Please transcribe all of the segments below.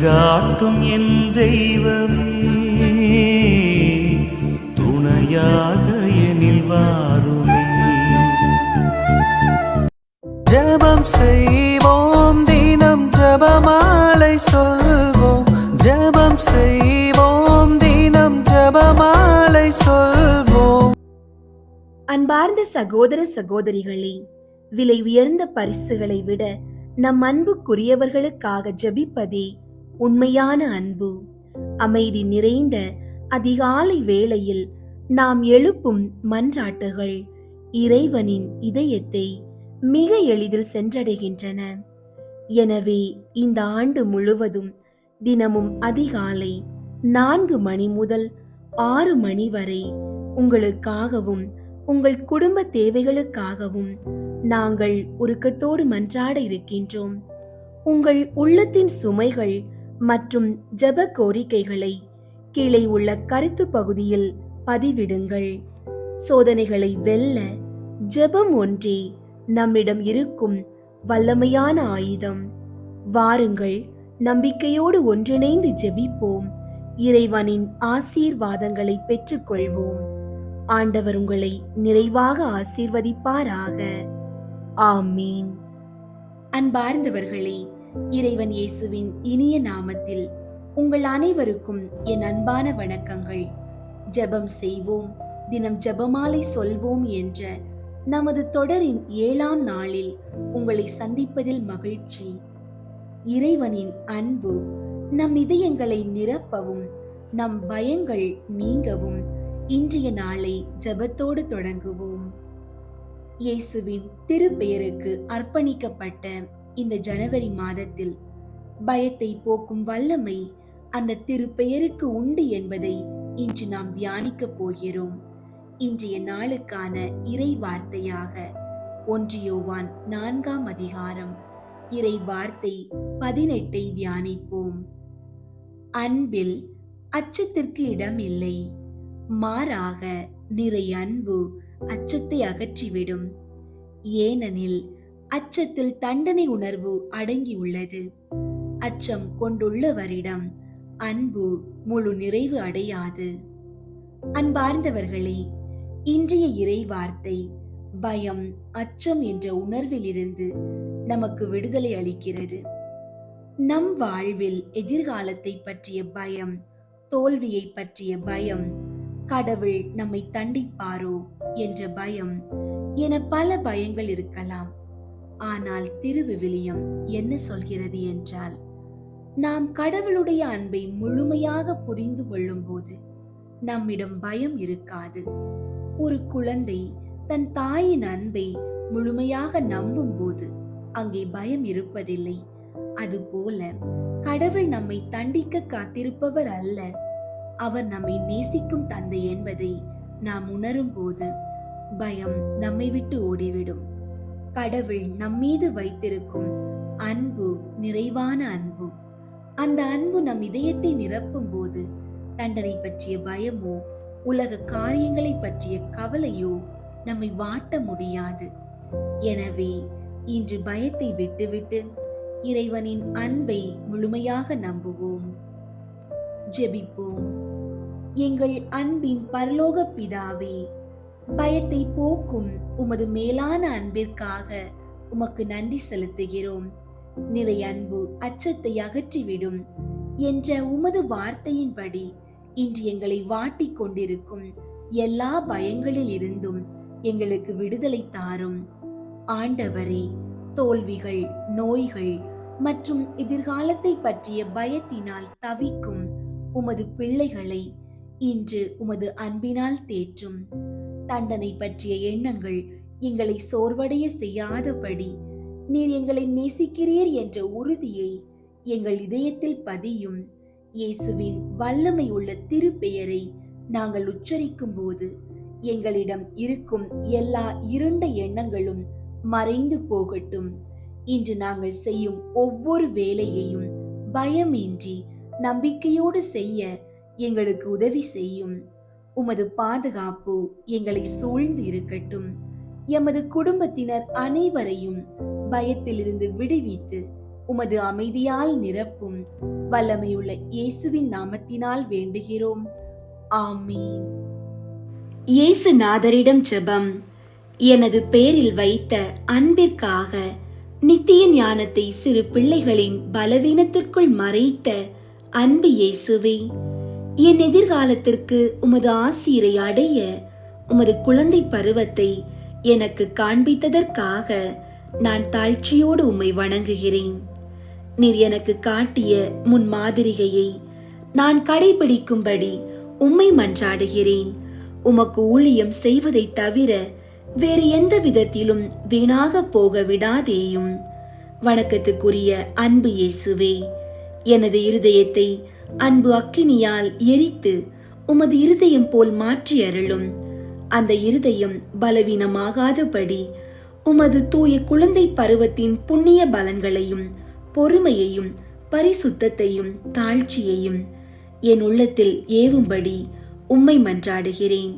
வழிகாட்டும் என் தெய்வமே, துணையாக எனில் வாருமே. ஜெபம் செய்வோம், தினம் ஜெபமாலை சொல்வோம். ஜெபம் செய்வோம், தினம் ஜெபமாலை சொல்வோம். அன்பார்ந்த சகோதர சகோதரிகளே, விலை உயர்ந்த பரிசுகளை விட நம் அன்புக்குரியவர்களுக்காக ஜெபிப்பதே உண்மையான அன்பு. அமைதி நிறைந்த அதிகாலை வேளையில் நாம் எழுப்பும் மன்றாட்டுகள் இறைவனின் இதயத்தை மிக எளிதில் சென்றடைகின்றன. எனவே இந்த ஆண்டு முழுவதும் தினமும் அதிகாலை 4 மணி முதல் 6 மணி வரை உங்களுக்காகவும் உங்கள் குடும்ப தேவைகளுக்காகவும் நாங்கள் உருக்கத்தோடு மன்றாட இருக்கின்றோம். உங்கள் உள்ளத்தின் சுமைகள் மற்றும் ஜெப கோரிக்கைகளை கீழே உள்ள கருத்து பகுதியில் பதிவிடுங்கள். சோதனைகளை வெல்ல ஜெபம் ஒன்றே நம்மிடம் இருக்கும் வல்லமையான ஆயுதம். வாருங்கள், நம்பிக்கையோடு ஒன்றிணைந்து ஜெபிப்போம். இறைவனின் ஆசீர்வாதங்களை பெற்றுக்கொள்வோம். ஆண்டவர் உங்களை நிறைவாக ஆசீர்வதிப்பாராக. ஆமீன். அன்பார்ந்தவர்களே, இறைவன் இயேசுவின் இனிய நாமத்தில் உங்கள் அனைவருக்கும் என் அன்பான வணக்கங்கள். ஜெபம் செய்வோம், தினம் ஜெபமாலை சொல்வோம் என்ற நமது தொடரின் 7ஆம் நாளில் உங்களை சந்திப்பதில் மகிழ்ச்சி. இறைவனின் அன்பு நம் இதயங்களை நிரப்பவும் நம் பயங்கள் நீங்கவும் இன்றைய நாளை ஜெபத்தோடு தொடங்குவோம். இயேசுவின் திருப்பெயருக்கு அர்ப்பணிக்கப்பட்ட இந்த ஜனவரி மாதத்தில் பயத்தை போக்கும் வல்லமை அந்த திருப்பெயருக்கு உண்டு என்பதை இன்று நாம் தியானிக்க போகிறோம். இன்றைய நாளுக்கான இறை வார்த்தையாக 1 யோவான் 4ஆம் அதிகாரம் இறை வார்த்தை 18 தியானிப்போம். அன்பில் அச்சத்திற்கு இடம் இல்லை, மாறாக நிறை அன்பு அச்சத்தை அகற்றிவிடும். ஏனெனில் அச்சத்தில் தண்டனை உணர்வு அடங்கியுள்ளது. அச்சம் கொண்டுள்ளவரிடம் அன்பு முழு நிறைவு அடையாது. அன்பார்ந்தவர்களே, இன்றைய இறை வார்த்தை பயம், அச்சம் என்ற உணர்விலிருந்து நமக்கு விடுதலை அளிக்கிறது. நம் வாழ்வில் எதிர்காலத்தை பற்றிய பயம், தோல்வியை பற்றிய பயம், கடவுள் நம்மை தண்டிப்பாரோ என்ற பயம் என பல பயங்கள் இருக்கலாம். ஆனால் திருவிவிலியம் என்ன சொல்கிறது என்றால், நாம் கடவுளுடைய அன்பை முழுமையாக புரிந்து கொள்ளும் போது நம்மிடம் பயம் இருக்காது. ஒரு குழந்தை தன் தாயின் அன்பை முழுமையாக நம்பும் போது அங்கே பயம் இருப்பதில்லை. அதுபோல கடவுள் நம்மை தண்டிக்க காத்திருப்பவர் அல்ல, அவர் நம்மை நேசிக்கும் தந்தை என்பதை நாம் உணரும் போது பயம் நம்மை விட்டு ஓடிவிடும். கடவுள் நம்மீது வைத்திருக்கும் அன்பு நிறைவான அன்பு. அந்த அன்பு நம் இதயத்தை நிரப்பும் போது தண்டனை பற்றிய பயமோ உலக காரியங்களை பற்றிய கவலையோ நம்மை வாட்ட முடியாது. எனவே இன்று பயத்தை விட்டுவிட்டு இறைவனின் அன்பை முழுமையாக நம்புவோம். ஜெபிப்போம். எங்கள் அன்பின் பரலோக பிதாவே, பயத்தை போக்கும் உமது மேலான அன்பிற்காக உமக்கு நன்றி செலுத்துகிறோம். நிறை அன்பு அச்சத்தை அகற்றிவிடும் என்ற உமது வார்த்தையின்படி இன்று எங்களை வாட்டிக் கொண்டிருக்கும் எல்லா பயங்களில் இருந்தும் எங்களுக்கு விடுதலை தாரும். ஆண்டவரே, தோல்விகள், நோய்கள் மற்றும் எதிர்காலத்தை பற்றிய பயத்தினால் தவிக்கும் உமது பிள்ளைகளை இன்று உமது அன்பினால் தேற்றும். தண்டனை பற்றிய எண்ணங்கள் எங்களை சோர்வடைய செய்யாதபடி நீர் எங்களை நேசிக்கிறீர் என்ற உறுதியை எங்கள் இதயத்தில் பதியும். இயேசுவின் வல்லமை உள்ள திருப்பெயரை நாங்கள் உச்சரிக்கும் போது எங்களிடம் இருக்கும் எல்லா இருண்ட எண்ணங்களும் மறைந்து போகட்டும். இன்று நாங்கள் செய்யும் ஒவ்வொரு வேலையையும் பயமின்றி நம்பிக்கையோடு செய்ய எங்களுக்கு உதவி செய்யும். உமது பாதுகாப்பு எங்களை சூழ்ந்து இருக்கட்டும். எமது குடும்பத்தினர் அனைவரையும் பயத்திலிருந்து விடுவித்து உமது அமைதியால் நிரப்பும். வல்லமையுள்ள இயேசுவின் நாமத்தினால் வேண்டுகிறோம். ஆமீன். இயேசுநாதரிடம் ஜெபம். எனது பேரில் வைத்த அன்பிற்காக நித்திய ஞானத்தை சிறு பிள்ளைகளின் பலவீனத்திற்குள் மறைத்த அன்பு இயேசுவே, என் எதிர்காலத்திற்கு உமது ஆசீரை அடைய உமது குழந்தை பருவத்தை எனக்கு காண்பித்ததற்காக நான் தாழ்ச்சியோடு உம்மை வணங்குகிறேன். நீர் எனக்கு காட்டிய முன்மாதிரிகையை நான் கடைபிடிக்கும்படி உம்மை மன்றாடுகிறேன். உமக்கு ஊழியம் செய்வதை தவிர வேறு எந்த விதத்திலும் வீணாக போக விடாதேயும். வணக்கத்துக்குரிய அன்பு இயேசுவே, எனது இருதயத்தை அன்பு அக்கினியால் எரித்து உமது இருதயம் போல் மாற்றி அருளும். அந்த இருதயம் பலவீனமாகாதபடி உமது தூய குழந்தை பருவத்தின் புண்ணிய பலன்களையும் பொறுமையையும் பரிசுத்தத்தையும் தாழ்ச்சியையும் என் உள்ளத்தில் ஏவும்படி உம்மை மன்றாடுகிறேன்.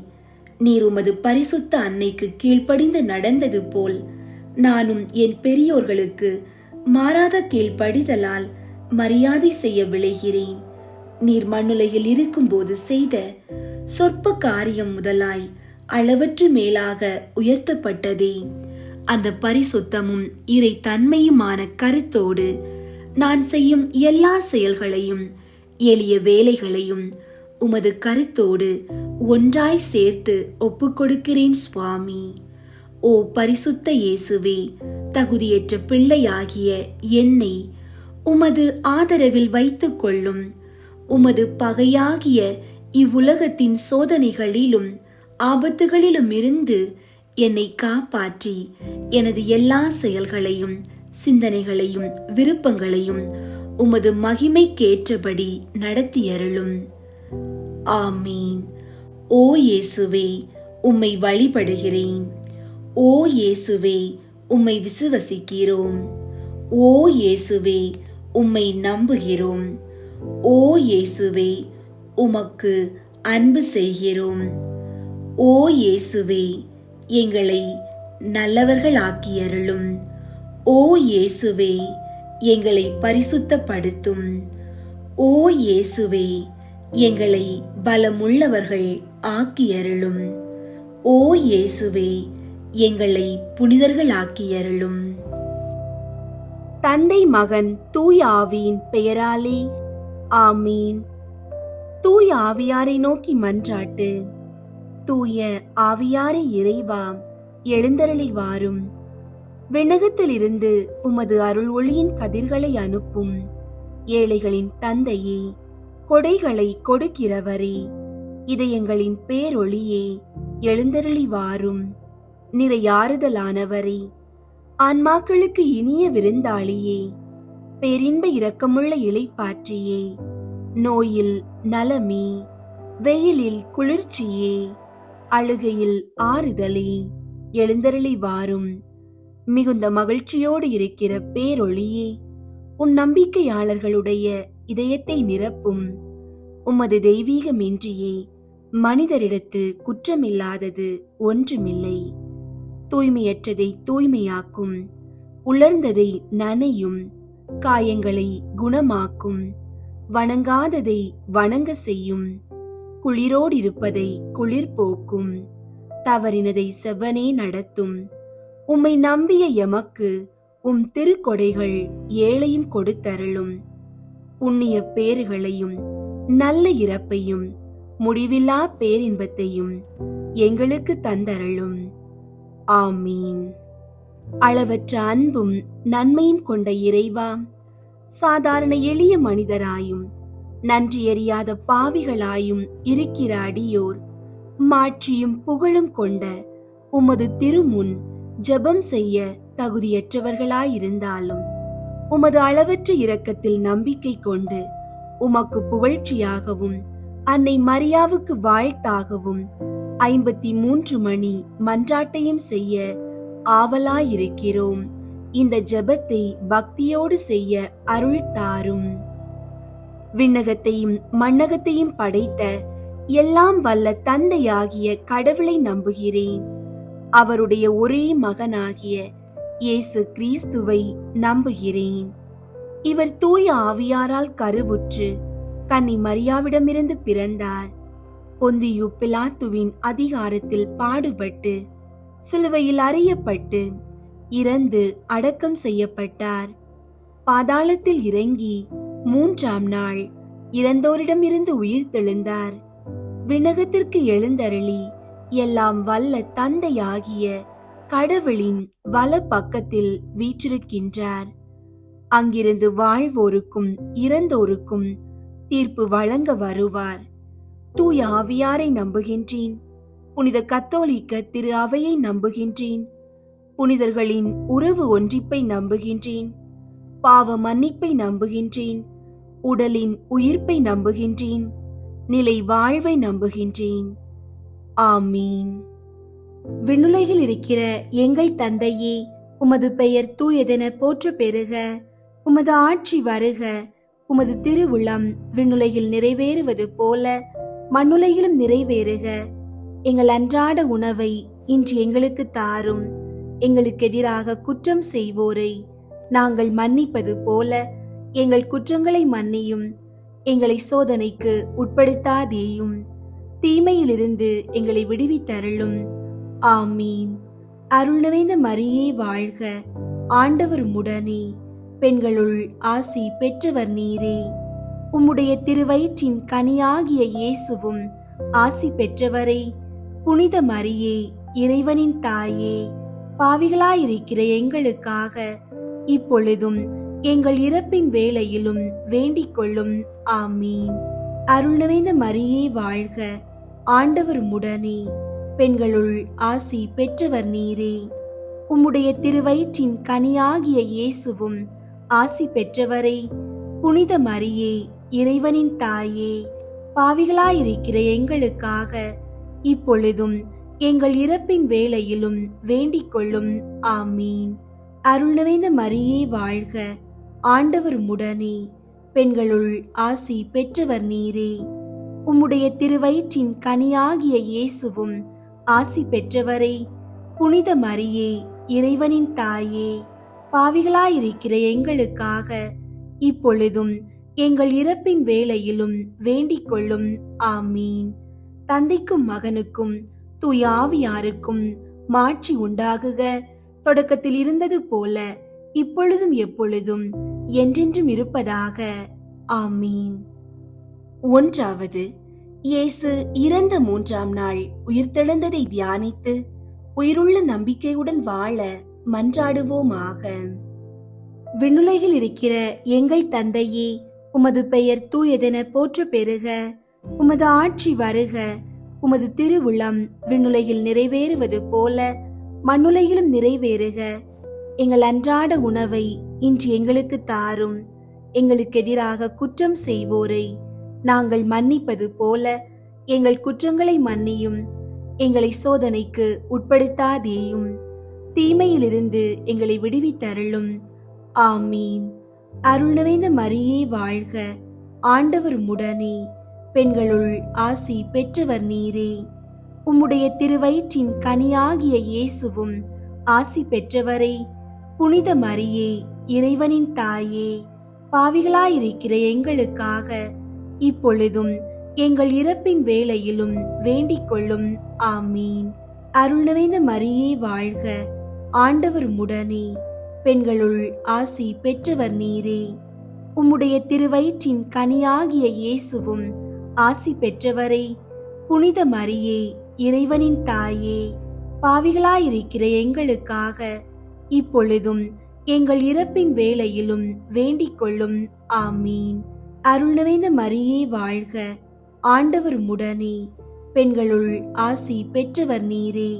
நீர் உமது பரிசுத்த அன்னைக்கு கீழ்ப்படிந்து நடந்தது போல் நானும் என் பெரியோர்களுக்கு மாறாத கீழ்ப்படிதலால் மரியாதை செய்ய விளைகிறேன். நீர் மண்ணுலகில் இருக்கும்போது செய்த சொற்ப காரியம் முதலாய் அளவற்று மேலாக உயர்த்தப்பட்டதே. அந்த பரிசுத்தமும் இறை தன்மையுமான கருத்தோடு நான் செய்யும் எல்லா செயல்களையும் எளிய வேலைகளையும் உமது கருத்தோடு ஒன்றாய் சேர்த்து ஒப்புக்கொடுக்கிறேன் சுவாமி. ஓ பரிசுத்த இயேசுவே, தகுதியற்ற பிள்ளையாகிய என்னை உமது ஆதரவில் வைத்துக் கொள்ளும். உமது பகையாகிய இவ்வுலகத்தின் சோதனைகளிலும் ஆபத்துகளிலும் இருந்து என்னை காப்பாற்றி எனது எல்லா செயல்களையும் சிந்தனைகளையும் விருப்பங்களையும் உமது மகிமைக்கேற்றபடி நடத்தியருளும். ஆமீன். ஓ இயேசுவே, உம்மை வழிபடுகிறேன். ஓ இயேசுவே, உம்மை விசுவசிக்கிறோம். ஓ இயேசுவே, உம்மை நம்புகிறோம். ஓ இயேசுவே, உமக்கு அன்பு செய்கிறோம். ஓ இயேசுவே, எங்களை நல்லவர்களாக்கியருளும். ஓ இயேசுவே, எங்களை பரிசுத்தப்படுத்தும். ஓ இயேசுவே, எங்களை பலமுள்ளவர்கள் ஆக்கியருளும். ஓ இயேசுவே, எங்களை புனிதர்களாக்கியருளும். தந்தை மகன் தூய ஆவியின் பெயராலே ஆமீன். தூய ஆவியாரை நோக்கி மன்றாட்டு. தூய ஆவியாரை இறைவா, எழுந்தருளி வாரும். விண்ணகத்திலிருந்து உமது அருள் ஒளியின் கதிர்களை அனுப்பும். ஏழைகளின் தந்தையே, கொடைகளை கொடுக்கிறவரே, இதயங்களின் பேரொளியே, எழுந்தருளி வாரும். நிறையாறுதலானவரே, ஆன்மாக்களுக்கு இனிய விருந்தாளியே, பேரின்ப இரக்கமுள்ள இளைப்பாற்றியே, நோயில் நலமே, வெயிலில் குளிர்ச்சியே, அழுகையில் ஆறுதலே, எழுந்தருளி வாரும். மிகுந்த மகிழ்ச்சியோடு இருக்கிற பேரொளியே, உம் நம்பிக்கையாளர்களுடைய இதயத்தை நிரப்பும். உமது தெய்வீகமின்றியே மனிதரிடத்தில் குற்றமில்லாதது ஒன்றுமில்லை. தூய்மையற்றதை தூய்மையாக்கும், உலர்ந்ததை நனையும், காயங்களை குணமாக்கும், வணங்காததை வணங்க செய்யும், குளிரோடிருப்பதை குளிர் போக்கும், தவறினதை செவ்வனே நடத்தும். உம்மை நம்பிய எமக்கு உம் திருக்கொடைகள் ஏழையும் கொடுத்தருளும். புண்ணிய பேறுகளையும் நல்ல இறப்பையும் முடிவில்லா பேரின்பத்தையும் எங்களுக்கு தந்தருளும். ஆமீன். அளவற்ற அன்பும் நன்மையும் கொண்ட இறைவா, சாதாரண எளிய மனிதராயும் நன்றியறியாத பாவிகளாயும் இருக்கிற அடியோர் மாட்சியும் புகழும் கொண்ட உமது திருமுன் ஜெபம் செய்ய தகுதியற்றவர்களாயிருந்தாலும் உமது அளவற்ற இரக்கத்தில் நம்பிக்கை கொண்டு உமக்கு புகழ்ச்சியாகவும் அன்னை மரியாவுக்கு வாழ்த்தாகவும் 53 மணி மன்றாட்டையும் செய்ய ஆவலாயிருக்கிறோம். இந்த ஜெபத்தை பக்தியோடு செய்ய அருள் தாரும். விண்ணகத்தையும் மண்ணகத்தையும் படைத்த எல்லாம் வல்ல தந்தையாகிய கடவுளை நம்புகிறேன். அவருடைய ஒரே மகனாகிய இயேசு கிறிஸ்துவை நம்புகிறேன். இவர் தூய ஆவியாரால் கருவுற்று கன்னி மரியாவிடமிருந்து பிறந்தார். பொந்தியு பிலாத்துவின் அதிகாரத்தில் பாடுபட்டு சிலுவையில் அறையப்பட்டு இறந்து அடக்கம் செய்யப்பட்டார். பாதாளத்தில் இறங்கி 3ஆம் நாள் இறந்தோரிடமிருந்து உயிர் தெழுந்தார். விண்ணகத்திற்கு எழுந்தருளி எல்லாம் வல்ல தந்தையாகிய கடவுளின் வல பக்கத்தில் வீற்றிருக்கின்றார். அங்கிருந்து வாழ்வோருக்கும் இறந்தோருக்கும் தீர்ப்பு வழங்க வருவார். தூய ஆவியாரை நம்புகின்றேன். புனித கத்தோலிக்க திரு அவையை நம்புகின்றேன். புனிதர்களின் உறவு ஒன்றிப்பை நம்புகின்றேன். பாவ மன்னிப்பை நம்புகின்றேன். உடலின் உயிர்ப்பை நம்புகின்றேன். நிலை வாழ்வை நம்புகின்றேன். ஆமீன். விண்ணுலகில் இருக்கிற எங்கள் தந்தையே, உமது பெயர் தூயதென போற்ற பெறுக. உமது ஆட்சி வருக. உமது திருவுளம் விண்ணுலகில் நிறைவேறுவது போல மண்ணுலகிலும் நிறைவேறுக. எங்கள் அன்றாட உணவை இன்று எங்களுக்கு தாரும். எங்களுக்கு எதிராக குற்றம் செய்வோரை நாங்கள் மன்னிப்பது போல எங்கள் குற்றங்களை மன்னியும். எங்களை சோதனைக்கு உட்படுத்தாதேயும், தீமையிலிருந்து எங்களை விடுவித்தருளும். ஆமீன். அருள் நிறைந்த மரியே வாழ்க. ஆண்டவர் உம்முடனே, பெண்களுள் ஆசி பெற்றவர் நீரே. உம்முடைய திருவயிற்றின் கனியாகிய இயேசுவும் ஆசி பெற்றவரே. புனித மரியே, இறைவனின் தாயே, பாவிகளாயிருக்கிற எங்களுக்காக இப்பொழுதும் எங்கள் இறப்பின் வேளையிலும் வேண்டிக் கொள்ளும். ஆமீன். அருள் நிறைந்த மரியே வாழ்க. ஆண்டவர் உம்முடனே, பெண்களுள் ஆசி பெற்றவர் நீரே. உம்முடைய திருவயிற்றின் கனியாகிய இயேசுவும் ஆசி பெற்றவரே. புனித மரியே, இறைவனின் தாயே, பாவிகளாயிருக்கிற எங்களுக்காக இப்பொழுதும் எங்கள் இறப்பின் வேளையிலும் வேண்டிக் கொள்ளும். ஆமீன். அருள் நிறைந்த மரியே வாழ்க. ஆண்டவர் உம்முடனே, பெண்களுள் ஆசி பெற்றவர் நீரே. உம்முடைய திருவயிற்றின் கனியாகிய இயேசுவும் ஆசி பெற்றவரே. புனித மரியே, இறைவனின் தாயே, பாவிகளாயிருக்கிற எங்களுக்காக இப்பொழுதும் எங்கள் இறப்பின் வேளையிலும் வேண்டிக் கொள்ளும். ஆமீன். தந்தைக்கும் மகனுக்கும் தூய ஆவியாருக்கும் மாட்சி உண்டாகுக. தொடக்கத்தில் இருந்தது போல இப்பொழுதும் எப்பொழுதும் என்றென்றும் இருப்பதாக. ஆமீன். 1. இயேசு இறந்த 3ஆம் நாள் உயிர்த்தெழுந்ததை தியானித்து உயிருள்ள நம்பிக்கையுடன் வாழ மன்றாடுவோமாக. விண்ணுலகில் இருக்கிற எங்கள் தந்தையே, உமது பெயர் தூயதென போற்ற பெறுக. உமது ஆட்சி வருக. உமது திருவுளம் விண்ணுலகில் நிறைவேறுவது போல மண்ணுலகிலும் நிறைவேறுக. எங்கள் அன்றாட உணவை இன்று எங்களுக்கு தாரும். எங்களுக்கு எதிராக குற்றம் செய்வோரை நாங்கள் மன்னிப்பது போல எங்கள் குற்றங்களை மன்னியும். எங்களை சோதனைக்கு உட்படுத்தாதேயும், தீமையிலிருந்து எங்களை விடுவித்தருளும். ஆமீன். அருள் நிறைந்த மரியே வாழ்க. ஆண்டவர் உம்முடனே, பெண்களுள் ஆசி பெற்றவர் நீரே. உம்முடைய திருவயிற்றின் கனியாகிய இயேசுவும் ஆசி பெற்றவரே. புனித மரியே, இறைவனின் தாயே, பாவிகளாயிருக்கிற எங்களுக்காக இப்பொழுதும் எங்கள் இறப்பின் வேளையிலும் வேண்டிக் கொள்ளும். ஆமீன். அருள் நிறைந்த மரியே வாழ்க. ஆண்டவர் உம்முடனே, பெண்களுள் ஆசி பெற்றவர் நீரே. உம்முடைய திருவயிற்றின் கனியாகிய இயேசுவும் ஆசி பெற்றவரே. புனித மரியே, இறைவனின் தாயே, பாவிகளாயிருக்கிற எங்களுக்காக இப்பொழுதும் எங்கள் இறப்பின் வேளையிலும் வேண்டிக் கொள்ளும். ஆமீன். அருள் நிறைந்த மரியே வாழ்க. ஆண்டவர் உம்முடனே, பெண்களுள் ஆசி பெற்றவர் நீரே.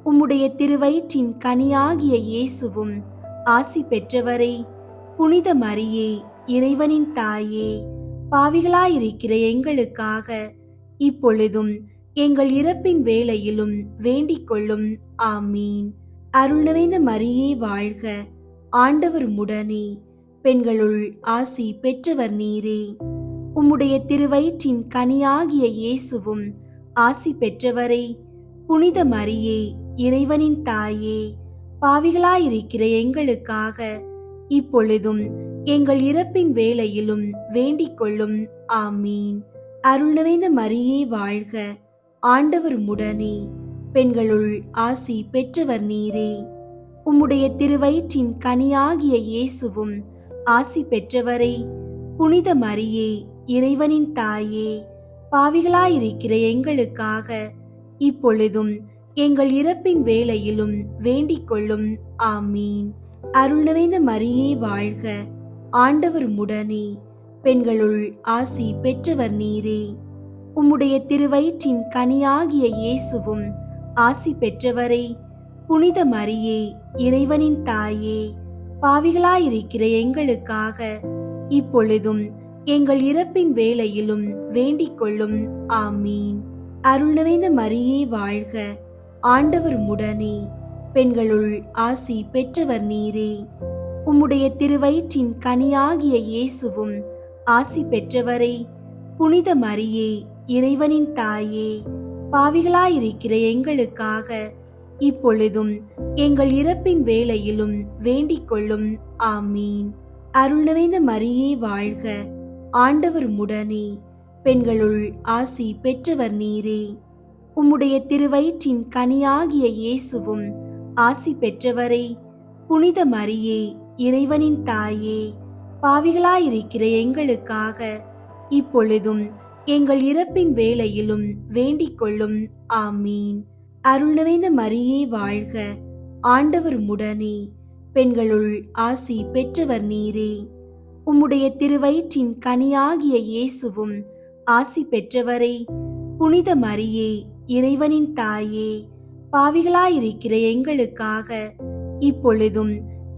உம்முடைய திருவயிற்றின் கனியாகிய இயேசுவும் ஆசி பெற்றவரே. புனித மரியே, இறைவனின் தாயே, பாவிகளாயிருக்கிற எங்களுக்காக இப்பொழுதும் எங்கள் இறப்பின் வேளையிலும் வேண்டிக் கொள்ளும். ஆமீன். அருள் நிறைந்த மரியே வாழ்க. ஆண்டவர் உம்முடனே, பெண்களுள் ஆசி பெற்றவர் நீரே. உம்முடைய திருவயிற்றின் கனியாகிய இயேசுவும் ஆசி பெற்றவரே. புனித மரியே, இறைவனின் தாயே, பாவிகளாயிருக்கிற எங்களுக்காக இப்பொழுதும் எங்கள் இறப்பின் வேளையிலும் வேண்டிக் கொள்ளும். ஆமீன். அருள் நிறைந்த மரியே வாழ்க, ஆண்டவர் உம்முடனே, பெண்களுள் ஆசி பெற்றவர் நீரே. உம்முடைய திருவயிற்றின் கனியாகிய இயேசுவும் ஆசி பெற்றவரே. புனித மரியே, இறைவனின் தாயே, பாவிகளாயிருக்கிற எங்களுக்காக இப்பொழுதும் எங்கள் இறப்பின் வேளையிலும் வேண்டிக் கொள்ளும். ஆமீன். அருள் நிறைந்த மரியே வாழ்க, ஆண்டவர் உம்முடனே, பெண்களுள் ஆசி பெற்றவர் நீரே. உம்முடைய திருவயிற்றின் கனியாகிய இயேசுவும் ஆசி பெற்றவரே. புனித மரியே, இறைவனின் தாயே, பாவிகளாயிருக்கிற எங்களுக்காக இப்பொழுதும் எங்கள் இறப்பின் வேளையிலும் வேண்டிக் கொள்ளும். ஆமீன். அருள் நிறைந்த மரியே வாழ்க, ஆண்டவர் உம்முடனே, பெண்களுள் ஆசி பெற்றவர் நீரே. உம்முடைய திருவயிற்றின் கனியாகிய இயேசுவும் ஆசி பெற்றவரே. புனித மரியே, இறைவனின் தாயே, பாவிகளாயிருக்கிற எங்களுக்காக இப்பொழுதும் எங்கள் இறப்பின் வேளையிலும் வேண்டிக் கொள்ளும். ஆமீன். அருள் நிறைந்த மரியே வாழ்க, ஆண்டவர் உம்முடனே, பெண்களுள் ஆசி பெற்றவர் நீரே. உம்முடைய திருவயிற்றின் கனியாகிய இயேசுவும் ஆசி பெற்றவரே. புனித மரியே, இறைவனின் தாயே, பாவிகளாயிருக்கிற எங்களுக்காக இப்பொழுதும் எங்கள் இறப்பின் வேளையிலும் வேண்டிக் கொள்ளும். ஆமீன். அருள் நிறைந்த மரியே வாழ்க, ஆண்டவர் உம்முடனே, பெண்களுள் ஆசி பெற்றவர் நீரே. உம்முடைய திருவயிற்றின் கனியாகிய இயேசுவும் ஆசி பெற்றவரே. புனித மரியே, இறைவனின் தாயே, பாவிகளாயிருக்கிற எங்களுக்காக இப்பொழுதும்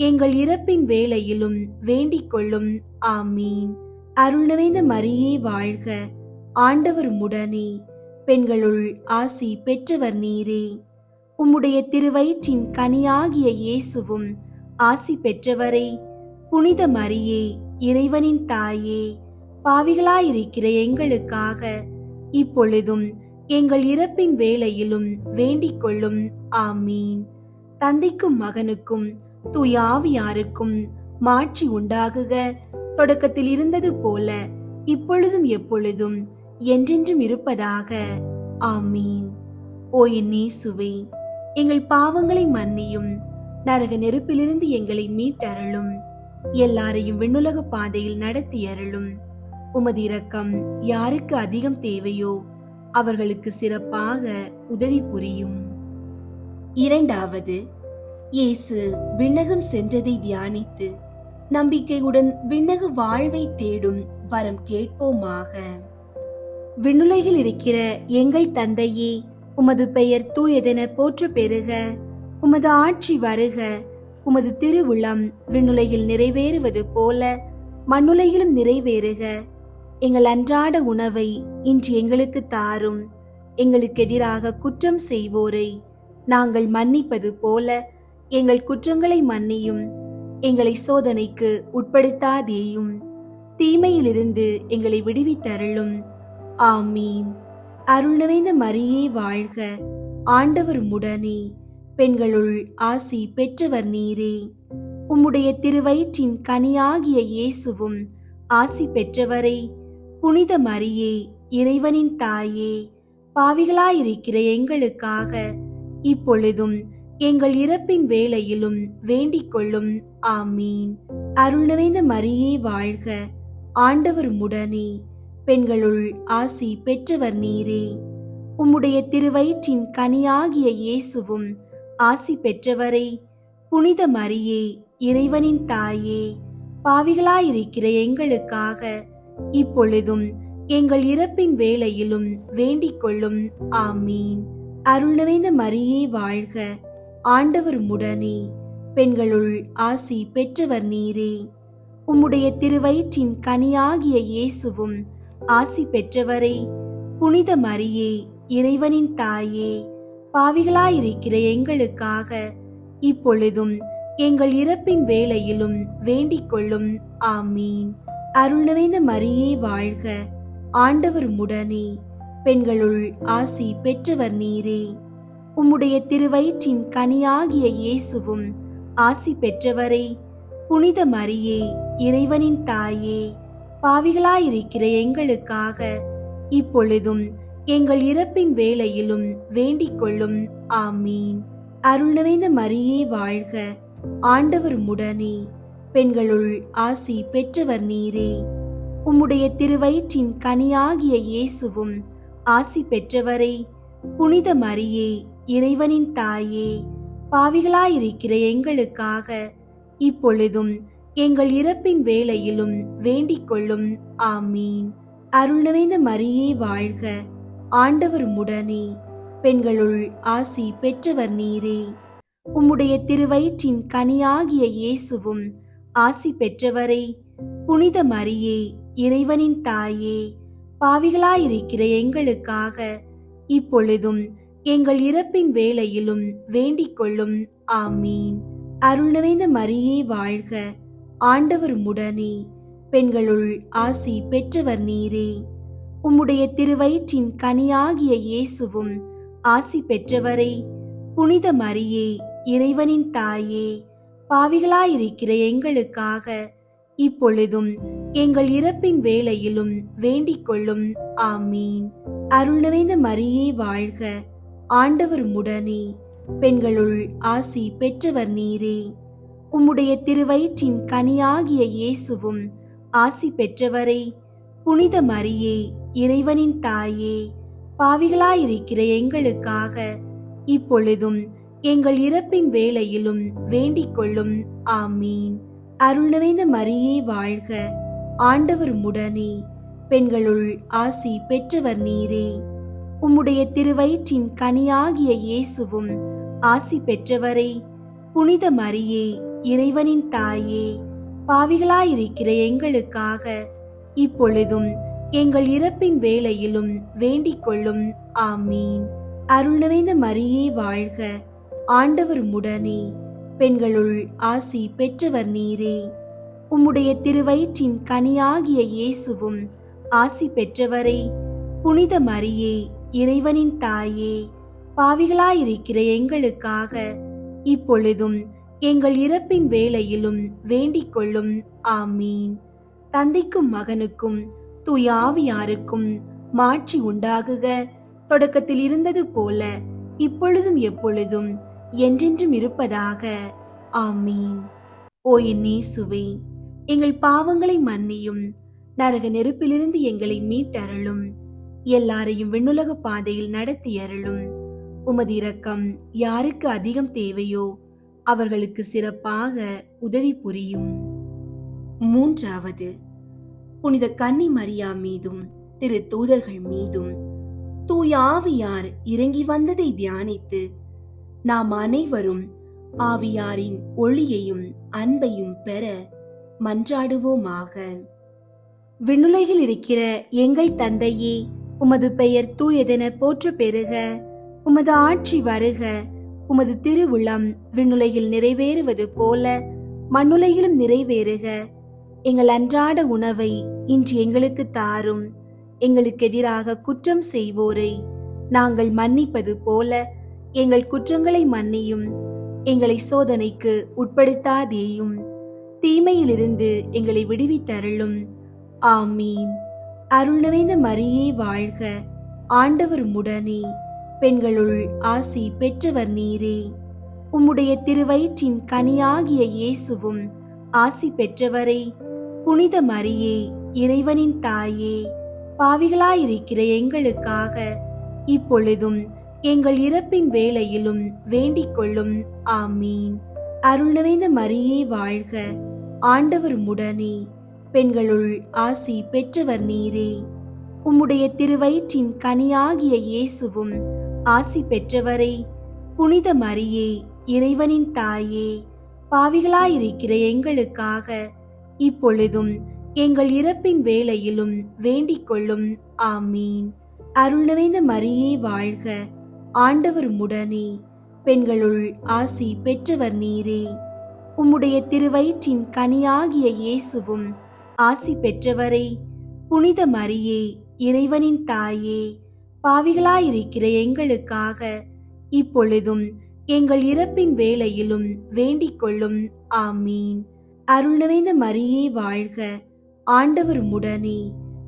எங்கள் இறப்பின் வேளையிலும் வேண்டிக் கொள்ளும். ஆமீன். அருள் நிறைந்த மரியே வாழ்க, ஆண்டவர் உம்முடனே, பெண்களுள் ஆசி பெற்றவர் நீரே. உம்முடைய திருவயிற்றின் கனியாகிய இயேசுவும் ஆசி பெற்றவரே. புனித மரியே, இறைவனின் தாயே, பாவிகளாயிருக்கிற எங்களுக்காக இப்பொழுதும் எங்கள் இறப்பின் வேளையிலும் வேண்டிக் கொள்ளும். ஆமீன். தந்தைக்கும் மகனுக்கும் தூய ஆவியாருக்கும் மாட்சி உண்டாகுக. தொடக்கத்தில் இருந்தது போல இப்பொழுதும் எப்பொழுதும் என்றென்றும் இருப்பதாக. ஆமீன். ஓ என் இயேசுவே, எங்கள் பாவங்களை மன்னியும், நரக நெருப்பிலிருந்து எங்களை மீட்டருளும், எல்லாரையும் விண்ணுலக பாதையில் நடத்தி அருளும். உமது இரக்கம் யாருக்கு அதிகம் தேவையோ அவர்களுக்கு சிறப்பாக உதவி புரியும். இரண்டாவது, இயேசு விண்ணகம் சென்றதை தியானித்து நம்பிக்கையுடன் விண்ணக வாழ்வை தேடும் வரம் கேட்போமாக. விண்ணுலகில் இருக்கிற எங்கள் தந்தையே, உமது பெயர் தூயதென போற்ற பெறுக. உமது ஆட்சி வருக. உமது திருவுளம் விண்ணுலகில் நிறைவேறுவது போல மண்ணுலகிலும் நிறைவேறுக. எங்கள் அன்றாட உணவை இன்று எங்களுக்கு தாரும். எங்களுக்கு எதிராக குற்றம் செய்வோரை நாங்கள் மன்னிப்பது போல எங்கள் குற்றங்களை மன்னியும். எங்களை சோதனைக்கு உட்படுத்தாதேயும், தீமையிலிருந்து எங்களை விடுவித்தருளும். ஆமீன். அருள் நிறைந்த மரியே வாழ்க, ஆண்டவர் உம்முடனே, பெண்களுள் ஆசி பெற்றவர் நீரே. உம்முடைய திருவயிற்றின் கனியாகிய இயேசுவும் ஆசி பெற்றவரே. புனித மரியே, இறைவனின் தாயே, பாவிகளாயிருக்கிற எங்களுக்காக இப்பொழுதும் எங்கள் இறப்பின் வேளையிலும் வேண்டிக் கொள்ளும். ஆமீன். அருள் நிறைந்த மரியே வாழ்க, ஆண்டவர் உம்முடனே, பெண்களுள் ஆசி பெற்றவர் நீரே. உம்முடைய திருவயிற்றின் கனியாகிய இயேசுவும் ஆசி பெற்றவரே. புனித மரியே, இறைவனின் தாயே, பாவிகளாயிருக்கிற எங்களுக்காக இப்பொழுதும் எங்கள் இறப்பின் வேளையிலும் வேண்டிக் கொள்ளும். ஆமீன். அருள் நிறைந்த மரியே வாழ்க, ஆண்டவர் உம்முடனே, பெண்களுள் ஆசி பெற்றவர் நீரே. உம்முடைய திருவயிற்றின் கனியாகிய இயேசுவும் ஆசி பெற்றவரே. புனித மரியே, இறைவனின் தாயே, பாவிகளாயிருக்கிற எங்களுக்காக இப்பொழுதும் எங்கள் இறப்பின் வேளையிலும் வேண்டிக் கொள்ளும். ஆமீன். அருள் நிறைந்த மரியே வாழ்க, ஆண்டவர் உம்முடனே, பெண்களுள் ஆசி பெற்றவர் நீரே. உம்முடைய திருவயிற்றின் கனியாகிய இயேசுவும் ஆசி பெற்றவரே. புனித மரியே, இறைவனின் தாயே, பாவிகளாயிருக்கிற எங்களுக்காக இப்பொழுதும் எங்கள் இறப்பின் வேளையிலும் வேண்டிக் கொள்ளும். ஆமீன். அருள் நிறைந்த மரியே வாழ்க, ஆண்டவர் உம்முடனே, பெண்களுள் ஆசி பெற்றவர் நீரே. உம்முடைய திருவயிற்றின் கனியாகிய இயேசுவும் ஆசி பெற்றவரே. புனித மரியே, இறைவனின் தாயே, பாவிகளாயிருக்கிற எங்களுக்காக இப்பொழுதும் எங்கள் இறப்பின் வேளையிலும் வேண்டிக் கொள்ளும். ஆமீன். அருள் நிறைந்த மரியே வாழ்க, ஆண்டவர் உம்முடனே, பெண்களுள் ஆசி பெற்றவர் நீரே. உம்முடைய திருவயிற்றின் கனியாகிய இயேசுவும் ஆசி பெற்றவரே. புனித மரியே, இறைவனின் தாயே, பாவிகளாயிருக்கிற எங்களுக்காக இப்பொழுதும் எங்கள் இறப்பின் வேளையிலும் வேண்டிக் கொள்ளும். ஆமீன். அருள் நிறைந்த மரியே வாழ்க, ஆண்டவர் உம்முடனே, பெண்களுள் ஆசி பெற்றவர் நீரே. உம்முடைய திருவயிற்றின் கனியாகிய இயேசுவும் ஆசி பெற்றவரே. புனித மரியே, இறைவனின் தாயே, பாவிகளாயிருக்கிற எங்களுக்காக இப்பொழுதும் எங்கள் இறப்பின் வேளையிலும் வேண்டிக் கொள்ளும். ஆமீன். அருள் நிறைந்த மரியே வாழ்க, ஆண்டவர் உம்முடனே, பெண்களுள் ஆசி பெற்றவர் நீரே. உம்முடைய திருவயிற்றின் கனியாகிய இயேசுவும் ஆசி பெற்றவரே. புனித மரியே, இறைவனின் தாயே, பாவிகளாயிருக்கிற எங்களுக்காக இப்பொழுதும் எங்கள் இறப்பின் வேளையிலும் வேண்டிக் கொள்ளும். ஆமீன். அருள் நிறைந்த மரியே வாழ்க, ஆண்டவர் உம்முடனே, பெண்களுள் ஆசி பெற்றவர் நீரே. உம்முடைய திருவயிற்றின் கனியாகிய இயேசுவும் ஆசி பெற்றவரே. புனித மரியே, இறைவனின் தாயே, பாவிகளாயிருக்கிற எங்களுக்காக இப்பொழுதும் எங்கள் இறப்பின் வேளையிலும் வேண்டிக் கொள்ளும். ஆமீன். அருள் நிறைந்த மரியே வாழ்க, ஆண்டவர் உம்முடனே, பெண்களுள் ஆசி பெற்றவர் நீரே. உம்முடைய திருவயிற்றின் கனியாகிய இயேசுவும் ஆசி பெற்றவரே. புனித மரியே, இறைவனின் தாயே, பாவிகளாயிருக்கிற எங்களுக்காக இப்பொழுதும் எங்கள் இறப்பின் வேளையிலும் வேண்டிக் கொள்ளும். ஆமீன். தந்தைக்கும் மகனுக்கும் தூய ஆவியாருக்கும் மாட்சி உண்டாகுக. தொடக்கத்தில் இருந்தது போல இப்பொழுதும் எப்பொழுதும் என்றென்றும் இருப்பதாக. ஆமீன். ஓ என் இயேசுவே, எங்கள் பாவங்களை மன்னியும், நரக நெருப்பிலிருந்து எங்களை மீட்டருளும், எல்லாரையும் விண்ணுலக பாதையில் நடத்தி அருளும். உமது இரக்கம் யாருக்கு அதிகம் தேவையோ அவர்களுக்கு சிறப்பாக உதவி புரியும். மூன்றாவது, புனித கன்னி மரியா மீதும் திரு தூதர்கள் மீதும் தூய ஆவியார் இறங்கி வந்ததை தியானித்து நாம் அனைவரும் ஆவியாரின் ஒளியையும் அன்பையும் பெற மன்றாடுவோமாக. விண்ணுலகில் இருக்கிற எங்கள் தந்தையே, உமது பெயர் தூயதென போற்ற பெறுக. உமது ஆட்சி வருக. உமது திருவுளம் விண்ணுலகில் நிறைவேறுவது போல மண்ணுலகிலும் நிறைவேறுக. எங்கள் அன்றாட உணவை இன்று எங்களுக்கு தாரும். எங்களுக்கு எதிராக குற்றம் செய்வோரை நாங்கள் மன்னிப்பது போல எங்கள் குற்றங்களை மன்னியும். எங்களை சோதனைக்கு உட்படுத்தாதேயும், தீமையிலிருந்து எங்களை விடுவித்தருளும். ஆமீன். அருள் நிறைந்த மரியே வாழ்க, ஆண்டவர் உம்முடனே, பெண்களுள் ஆசி பெற்றவர் நீரே. உம்முடைய திருவயிற்றின் கனியாகிய இயேசுவும் ஆசி பெற்றவரே. புனித மரியே, இறைவனின் தாயே, பாவிகளாயிருக்கிற எங்களுக்காக இப்பொழுதும் எங்கள் இறப்பின் வேளையிலும் வேண்டிக் கொள்ளும். ஆமீன். அருள் நிறைந்த மரியே வாழ்க, ஆண்டவர் உம்முடனே, பெண்களுள் ஆசி பெற்றவர் நீரே. உம்முடைய திருவயிற்றின் கனியாகிய இயேசுவும் ஆசி பெற்றவரே. புனித மரியே, இறைவனின் தாயே, பாவிகளாயிருக்கிற எங்களுக்காக இப்பொழுதும் எங்கள் இறப்பின் வேளையிலும் வேண்டிக் கொள்ளும். ஆமீன். அருள் நிறைந்த மரியே வாழ்க, ஆண்டவர் உம்முடனே, பெண்களுள் ஆசி பெற்றவர் நீரே. உம்முடைய திருவயிற்றின் கனியாகிய இயேசுவும் ஆசி பெற்றவரே. புனித மரியே, இறைவனின் தாயே, பாவிகளாயிருக்கிற எங்களுக்காக இப்பொழுதும் எங்கள் இறப்பின் வேளையிலும் வேண்டிக் கொள்ளும். ஆமீன். அருள் நிறைந்த மரியே வாழ்க, ஆண்டவர் உம்முடனே,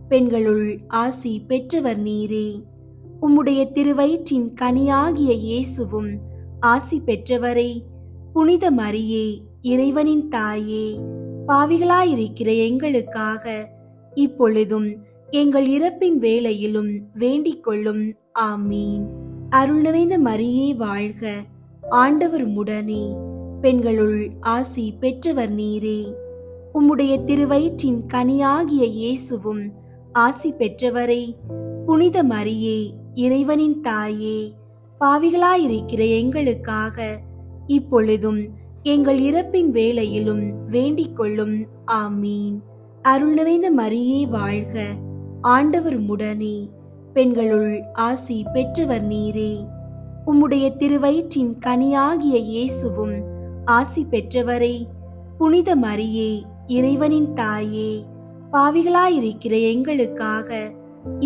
பெண்களுள் ஆசி பெற்றவர் நீரே. உம்முடைய திருவயிற்றின் கனியாகிய இயேசுவும் ஆசி பெற்றவரே. புனித மரியே, இறைவனின் தாயே, பாவிகளாயிருக்கிற எங்களுக்காக இப்பொழுதும் எங்கள் இறப்பின் வேளையிலும் வேண்டிக் கொள்ளும். ஆமீன். அருள் நிறைந்த மரியே வாழ்க, ஆண்டவர் உம்முடனே, பெண்களுள் ஆசி பெற்றவர் நீரே. உம்முடைய திருவயிற்றின் கனியாகிய இயேசுவும் ஆசி பெற்றவரே. புனித மரியே, இறைவனின் தாயே, பாவிகளாயிருக்கிற எங்களுக்காக இப்பொழுதும் எங்கள் இறப்பின் வேளையிலும் வேண்டிக் கொள்ளும். ஆமீன். அருள் நிறைந்த மரியே வாழ்க, ஆண்டவர் உம்முடனே, பெண்களுள் ஆசி பெற்றவர் நீரே. உம்முடைய திருவயிற்றின் கனியாகிய இயேசுவும் ஆசி பெற்றவரே. புனித மரியே, இறைவனின் தாயே, பாவிகளாயிருக்கிற எங்களுக்காக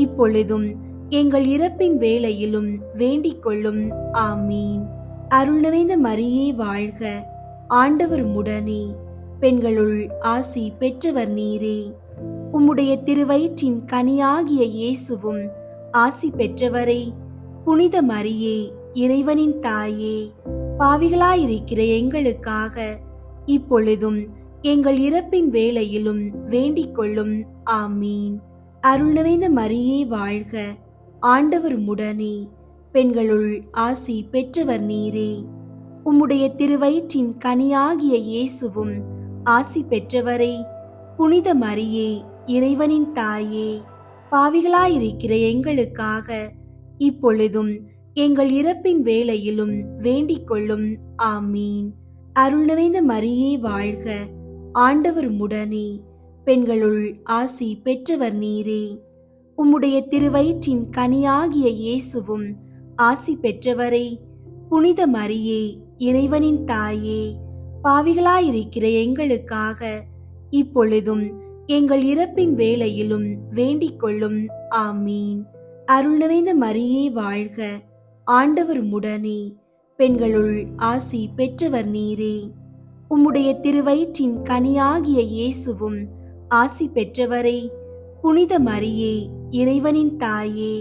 இப்பொழுதும் எங்கள் இறப்பின் வேளையிலும் வேண்டிக் கொள்ளும். ஆமீன். அருள் நிறைந்த மரியே வாழ்க, ஆண்டவர் உம்முடனே, பெண்களுள் ஆசி பெற்றவர் நீரே. உம்முடைய திருவயிற்றின் கனியாகிய இயேசுவும் ஆசி பெற்றவரே. புனித மரியே, இறைவனின் தாயே, பாவிகளாயிருக்கிற எங்களுக்காக இப்பொழுதும் எங்கள் இறப்பின் வேளையிலும் வேண்டிக் கொள்ளும். ஆமீன். அருள் நிறைந்த மரியே வாழ்க, ஆண்டவர் உம்முடனே, பெண்களுள் ஆசி பெற்றவர் நீரே. உம்முடைய திருவயிற்றின் கனியாகிய இயேசுவும் ஆசி பெற்றவரே. புனித மரியே, இறைவனின் தாயே, பாவிகளாயிருக்கிற எங்களுக்காக இப்பொழுதும் எங்கள் இறப்பின் வேளையிலும் வேண்டிக் கொள்ளும். ஆமீன். அருள் நிறைந்த மரியே வாழ்க, ஆண்டவர் உம்முடனே, பெண்களுள் ஆசி பெற்றவர் நீரே. உம்முடைய திருவயிற்றின் கனியாகிய இயேசுவும் ஆசி பெற்றவரே. புனித மரியே, இறைவனின் தாயே, பாவிகளாயிருக்கிற எங்களுக்காக இப்பொழுதும் எங்கள் இறப்பின் வேளையிலும் வேண்டிக் கொள்ளும். ஆமீன். அருள் நிறைந்த மரியே வாழ்க, ஆண்டவர் உம்முடனே, பெண்களுள் ஆசி பெற்றவர் நீரே. உம்முடைய திருவயிற்றின் கனியாகிய இயேசுவும் ஆசி பெற்றவரே. புனித மரியே, இறைவனின் தாயே,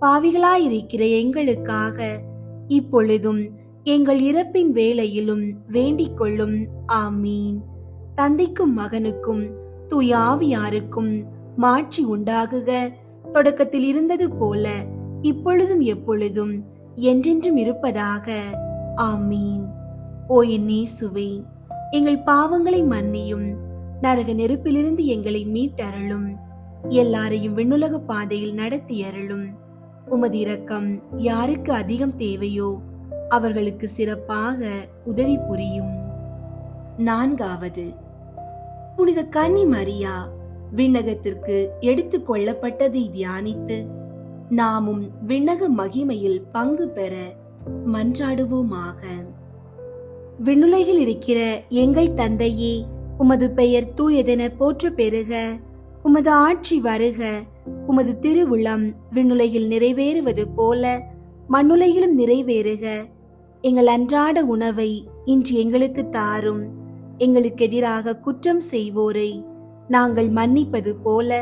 பாவிகளாயிருக்கிற எங்களுக்காக இப்பொழுதும் எங்கள் இறப்பின் வேளையிலும் வேண்டிக் கொள்ளும். ஆமீன். தந்தைக்கும் மகனுக்கும் தூய ஆவியாருக்கும் மாட்சி உண்டாகுக. தொடக்கத்தில் இருந்தது போல இப்பொழுதும் எப்பொழுதும் என்றென்றும் இருப்பதாக. ஆமீன். ஓ என் இயேசுவே, எங்கள் பாவங்களை மன்னியும், நரக நெருப்பிலிருந்து எங்களை மீட்டருளும், எல்லாரையும் விண்ணுலக பாதையில் நடத்தி அருளும். உமது இரக்கம் யாருக்கு அதிகம் தேவையோ அவர்களுக்கு சிறப்பாக உதவி புரியும். 4வது, புனித கன்னி மரியா விண்ணகத்திற்கு எடுத்துக் கொள்ளப்பட்டதை தியானித்து நாமும் விண்ணக மகிமையில் பங்கு பெற மன்றாடுவோமாக. விண்ணுலகில் இருக்கிற எங்கள் தந்தையே, உமது பெயர் தூயதென போற்ற பெறுக. உமது ஆட்சி வருக. உமது திருவுளம் விண்ணுலகில் நிறைவேறுவது போல மண்ணுலகிலும் நிறைவேறுக. எங்கள் அன்றாட உணவை இன்று எங்களுக்கு தாரும். எங்களுக்கு எதிராக குற்றம் செய்வோரை நாங்கள் மன்னிப்பது போல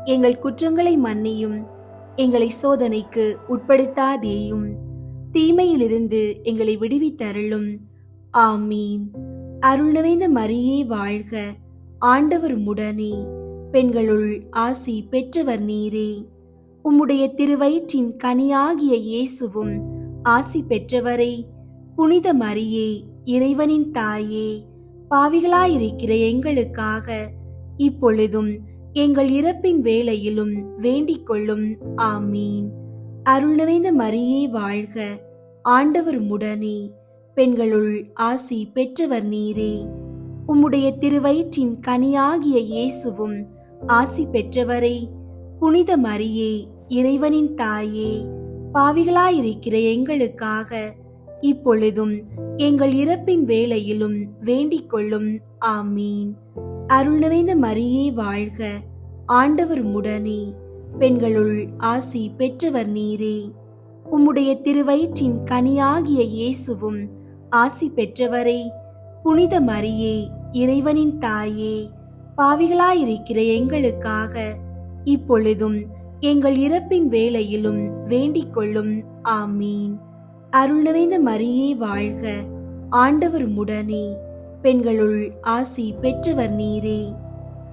எங்கள் குற்றங்களை மன்னியும். எங்களை சோதனைக்கு உட்படுத்தாதேயும், தீமையிலிருந்து எங்களை விடுவித்தருளும். ஆமீன். அருள் நிறைந்த மரியே வாழ்க, ஆண்டவர் உம்முடனே, பெண்களுள் ஆசி பெற்றவர் நீரே. உம்முடைய திருவயிற்றின் கனியாகிய இயேசுவும் ஆசி பெற்றவரே. புனித மரியே, இறைவனின் தாயே, பாவிகளாயிருக்கிற எங்களுக்காக இப்பொழுதும் எங்கள் இறப்பின் வேளையிலும் வேண்டிக் கொள்ளும். ஆமீன். அருள் நிறைந்த மரியே வாழ்க, ஆண்டவர் உம்முடனே, பெண்களுள் ஆசி பெற்றவர் நீரே. உம்முடைய திருவயிற்றின் கனியாகிய இயேசுவும் ஆசி பெற்றவரே. புனித மரியே, இறைவனின் தாயே, பாவிகளாயிருக்கிற எங்களுக்காக இப்பொழுதும் எங்கள் இறப்பின் வேளையிலும் வேண்டிக் கொள்ளும். ஆமீன். அருள் நிறைந்த மரியே வாழ்க, ஆண்டவர் உம்முடனே, பெண்களுள் ஆசி பெற்றவர் நீரே. உம்முடைய திருவயிற்றின் கனியாகிய இயேசுவும் ஆசி பெற்றவரே. புனித மரியே, இறைவனின் தாயே, பாவிகளாயிருக்கிற எங்களுக்காக இப்பொழுதும் எங்கள் இறப்பின் வேளையிலும் வேண்டிக் கொள்ளும். ஆமீன். அருள் நிறைந்த மரியே வாழ்க, ஆண்டவர் உம்முடனே, பெண்களுள் ஆசி பெற்றவர் நீரே.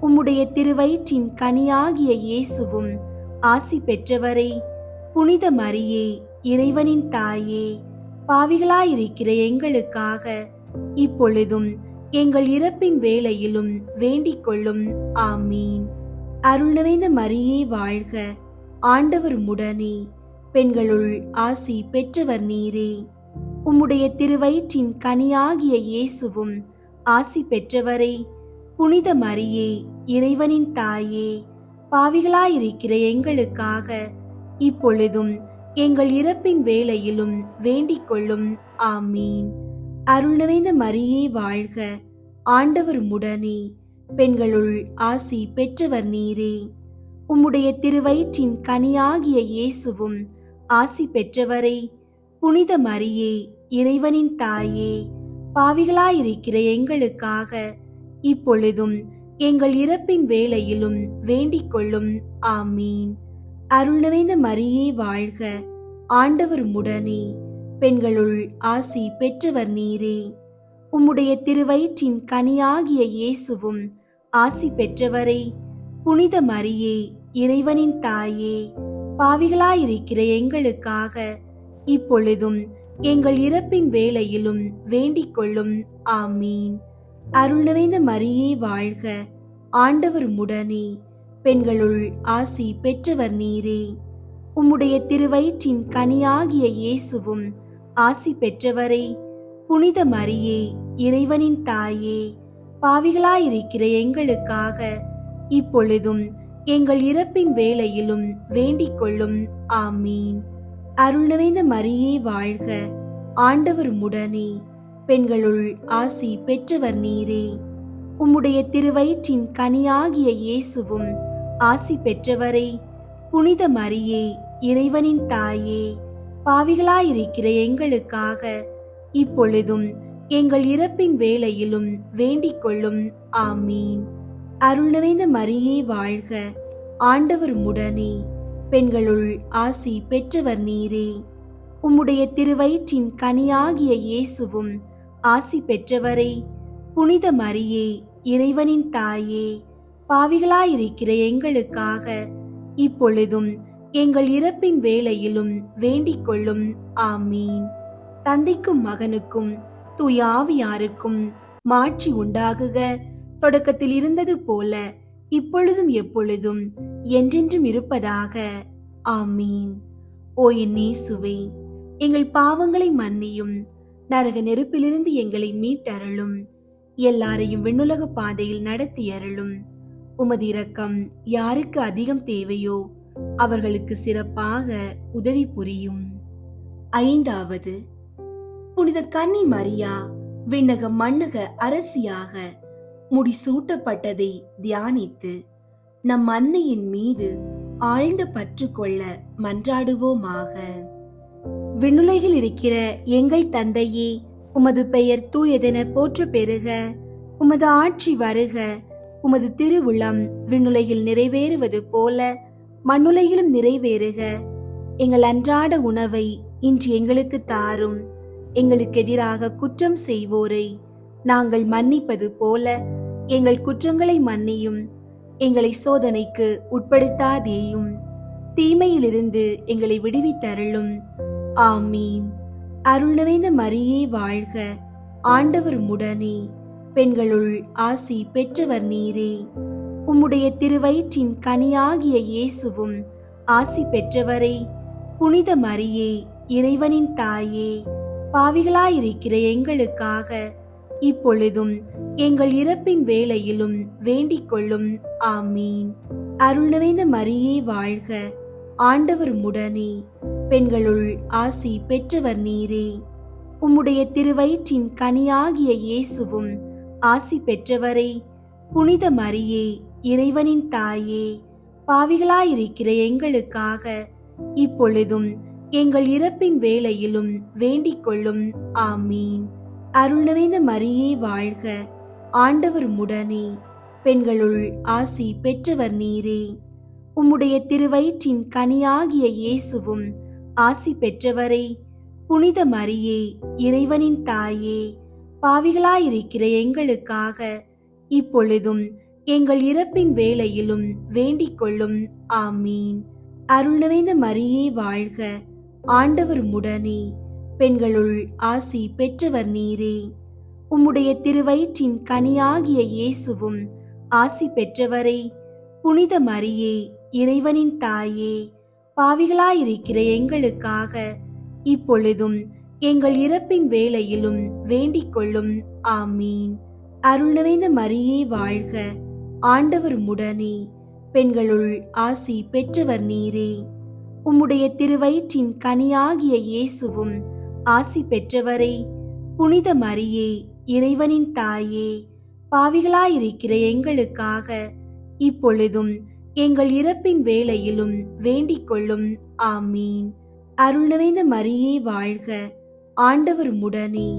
உம்முடைய திருவயிற்றின் கனியாகிய இயேசுவும் ஆசி பெற்றவரே. புனித மரியே, இறைவனின் தாயே, பாவிகளாயிருக்கிற எங்களுக்காக இப்பொழுதும் எங்கள் இறப்பின் வேளையிலும் வேண்டிக் கொள்ளும். ஆமீன். அருள் நிறைந்த மரியே வாழ்க, ஆண்டவர் உம்முடனே, பெண்களுள் ஆசி பெற்றவர் நீரே. உம்முடைய திருவயிற்றின் கனியாகிய இயேசுவும் ஆசி பெற்றவரே. புனித மரியே, இறைவனின் தாயே, பாவிகளாயிருக்கிற எங்களுக்காக இப்பொழுதும் எங்கள் இறப்பின் வேளையிலும் வேண்டிக் கொள்ளும். ஆமீன். அருள் நிறைந்த மரியே வாழ்க, ஆண்டவர் உம்முடனே, பெண்களுள் ஆசி பெற்றவர் நீரே. உம்முடைய திருவயிற்றின் கனியாகிய இயேசுவும் ஆசி பெற்றவரே. புனித மரியே, இறைவனின் தாயே, பாவிகளாயிருக்கிற எங்களுக்காக இப்பொழுதும் எங்கள் இறப்பின் வேளையிலும் வேண்டிக் கொள்ளும். ஆமீன். அருள் நிறைந்த மரியே வாழ்க, ஆண்டவர் உம்முடனே, பெண்களுள் ஆசி பெற்றவர் நீரே. உம்முடைய திருவயிற்றின் கனியாகிய இயேசுவும் ஆசி பெற்றவரே. புனித மரியே, இறைவனின் தாயே, பாவிகளாயிருக்கிற எங்களுக்காக இப்பொழுதும் எங்கள் இறப்பின் வேளையிலும் வேண்டிக் கொள்ளும். ஆமீன். அருள் நிறைந்த மரியே வாழ்க, ஆண்டவர் உம்முடனே, பெண்களுள் ஆசி பெற்றவர் நீரே. உம்முடைய திருவயிற்றின் கனியாகிய இயேசுவும் ஆசி பெற்றவரே. புனித மரியே, இறைவனின் தாயே, பாவிகளாயிருக்கிற எங்களுக்காக இப்பொழுதும் எங்கள் இறப்பின் வேளையிலும் வேண்டிக் கொள்ளும். ஆமீன். அருள் நிறைந்த மரியே வாழ்க, ஆண்டவர் உம்முடனே, பெண்களுள் ஆசி பெற்றவர் நீரே. உம்முடைய திருவயிற்றின் கனியாகிய இயேசுவும் ஆசி பெற்றவரே. புனித மரியே, இறைவனின் தாயே, பாவிகளாயிருக்கிற எங்களுக்காக இப்பொழுதும் எங்கள் இறப்பின் வேளையிலும் வேண்டிக் கொள்ளும். ஆமீன். அருள் நிறைந்த மரியே வாழ்க, ஆண்டவர் உம்முடனே, பெண்களுள் ஆசி பெற்றவர் நீரே. உம்முடைய திருவயிற்றின் கனியாகிய இயேசுவும் ஆசி பெற்றவரே. புனித மரியே, இறைவனின் தாயே, பாவிகளாயிருக்கிற எங்களுக்காக இப்பொழுதும் எங்கள் இறப்பின் வேளையிலும் வேண்டிக் கொள்ளும். ஆமீன். தந்தைக்கும் மகனுக்கும் தூய ஆவியாருக்கும் மாட்சி உண்டாகுக. தொடக்கத்தில் இருந்தது போல இப்பொழுதும் எப்பொழுதும் என்றென்றும் இருப்பதாக. ஆமீன். ஓ என் இயேசுவே, எங்கள் பாவங்களை மன்னியும், நரக நெருப்பிலிருந்து எங்களை மீட்டருளும், எல்லாரையும் விண்ணுலக பாதையில் நடத்தி அருளும். உமது இரக்கம் யாருக்கு அதிகம் தேவையோ அவர்களுக்கு சிறப்பாக உதவி புரியும். ஐந்தாவது, புனித கன்னி மரியா விண்ணக மண்ணக அரசியாக முடிசூட்டப்பட்டதை தியானித்து நம் அன்னையின் மீது ஆழ்ந்த பற்று கொள்ள மன்றாடுவோமாக. விண்ணுலகில் இருக்கிற எங்கள் தந்தையே, உமது பெயர் தூயதென போற்ற பெறுக. உமது ஆட்சி வருக. உமது திருவுளம் விண்ணுலகில் நிறைவேறுவது போல மண்ணுலகிலும் நிறைவேறுக. எங்கள் அன்றாட உணவை இன்று எங்களுக்கு தாரும். எங்களுக்கு எதிராக குற்றம் செய்வோரை நாங்கள் மன்னிப்பது போல எங்கள் குற்றங்களை மன்னியும். எங்களை சோதனைக்கு உட்படுத்தாதேயும், தீமையிலிருந்து எங்களை விடுவித்தருளும். ஆமீன். அருள் நிறைந்த மரியே வாழ்க, ஆண்டவர் உம்முடனே, பெண்களுள் ஆசி பெற்றவர் நீரே. உம்முடைய திருவயிற்றின் கனியாகிய இயேசுவும் ஆசி பெற்றவரே. புனித மரியே, இறைவனின் தாயே, பாவிகளாயிருக்கிற எங்களுக்காக இப்பொழுதும் எங்கள் இறப்பின் வேளையிலும் வேண்டிக் கொள்ளும். ஆமீன். அருள் நிறைந்த மரியே வாழ்க, ஆண்டவர் உம்முடனே, பெண்களுள் ஆசி பெற்றவர் நீரே. உம்முடைய திருவயிற்றின் கனியாகிய இயேசுவும் ஆசி பெற்றவரே. புனித மரியே, இறைவனின் தாயே, பாவிகளாயிருக்கிற எங்களுக்காக இப்பொழுதும் எங்கள் இறப்பின் வேளையிலும் வேண்டிக் கொள்ளும். ஆமீன். அருள் நிறைந்த மரியே வாழ்க, ஆண்டவர் உம்முடனே, பெண்களுள் ஆசி பெற்றவர் நீரே. உம்முடைய திருவயிற்றின் கனியாகிய இயேசுவும் ஆசி பெற்றவரே. புனித மரியே, இறைவனின் தாயே, பாவிகளாயிருக்கிற எங்களுக்காக இப்பொழுதும் எங்கள் இறப்பின் வேளையிலும் வேண்டிக் கொள்ளும். ஆமீன். அருள் நிறைந்த மரியே வாழ்க, ஆண்டவர் உம்முடனே, பெண்களுள் ஆசி பெற்றவர் நீரே. உம்முடைய திருவயிற்றின் கனியாகிய இயேசுவும் ஆசி பெற்றவரே. புனித மரியே, இறைவனின் தாயே, பாவிகளாயிருக்கிற எங்களுக்காக இப்பொழுதும் எங்கள் இறப்பின் வேளையிலும் வேண்டிக் கொள்ளும். ஆமீன். அருள் நிறைந்த மரியே வாழ்க, ஆண்டவர் உம்முடனே, பெண்களுள் ஆசி பெற்றவர் நீரே. உம்முடைய திருவயிற்றின் கனியாகிய இயேசுவும் ஆசி பெற்றவரே. புனித மரியே, இறைவனின் தாயே, பாவிகளாயிருக்கிற எங்களுக்காக இப்பொழுதும் எங்கள் இறப்பின் வேளையிலும் வேண்டிக் கொள்ளும். ஆமீன். அருள் நிறைந்த மரியே வாழ்க, ஆண்டவர் உம்முடனே,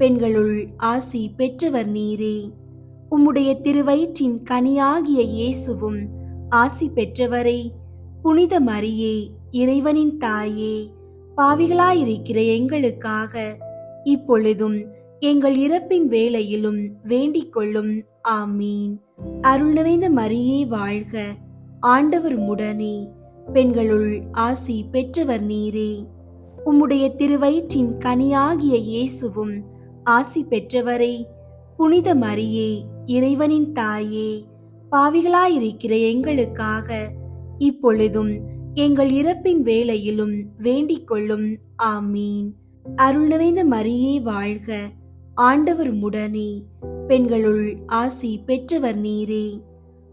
பெண்களுள் ஆசி பெற்றவர் நீரே. உம்முடைய திருவயிற்றின் கனியாகிய இயேசுவும் ஆசி பெற்றவரே. புனித மரியே, இறைவனின் தாயே, பாவிகளாயிருக்கிற எங்களுக்காக இப்பொழுதும் எங்கள் இறப்பின் வேளையிலும் வேண்டிக் கொள்ளும். ஆமீன். அருள் நிறைந்த மரியே வாழ்க, ஆண்டவர் உம்முடனே, பெண்களுள் ஆசி பெற்றவர் நீரே. உம்முடைய திருவயிற்றின் கனியாகிய இயேசுவும் ஆசி பெற்றவரே. புனித மரியே, இறைவனின் தாயே, பாவிகளாயிருக்கிற எங்களுக்காக இப்பொழுதும் எங்கள் இறப்பின் வேளையிலும் வேண்டிக் கொள்ளும். ஆமீன். அருள் நிறைந்த மரியே வாழ்க, ஆண்டவர் உம்முடனே, பெண்களுள் ஆசி பெற்றவர் நீரே.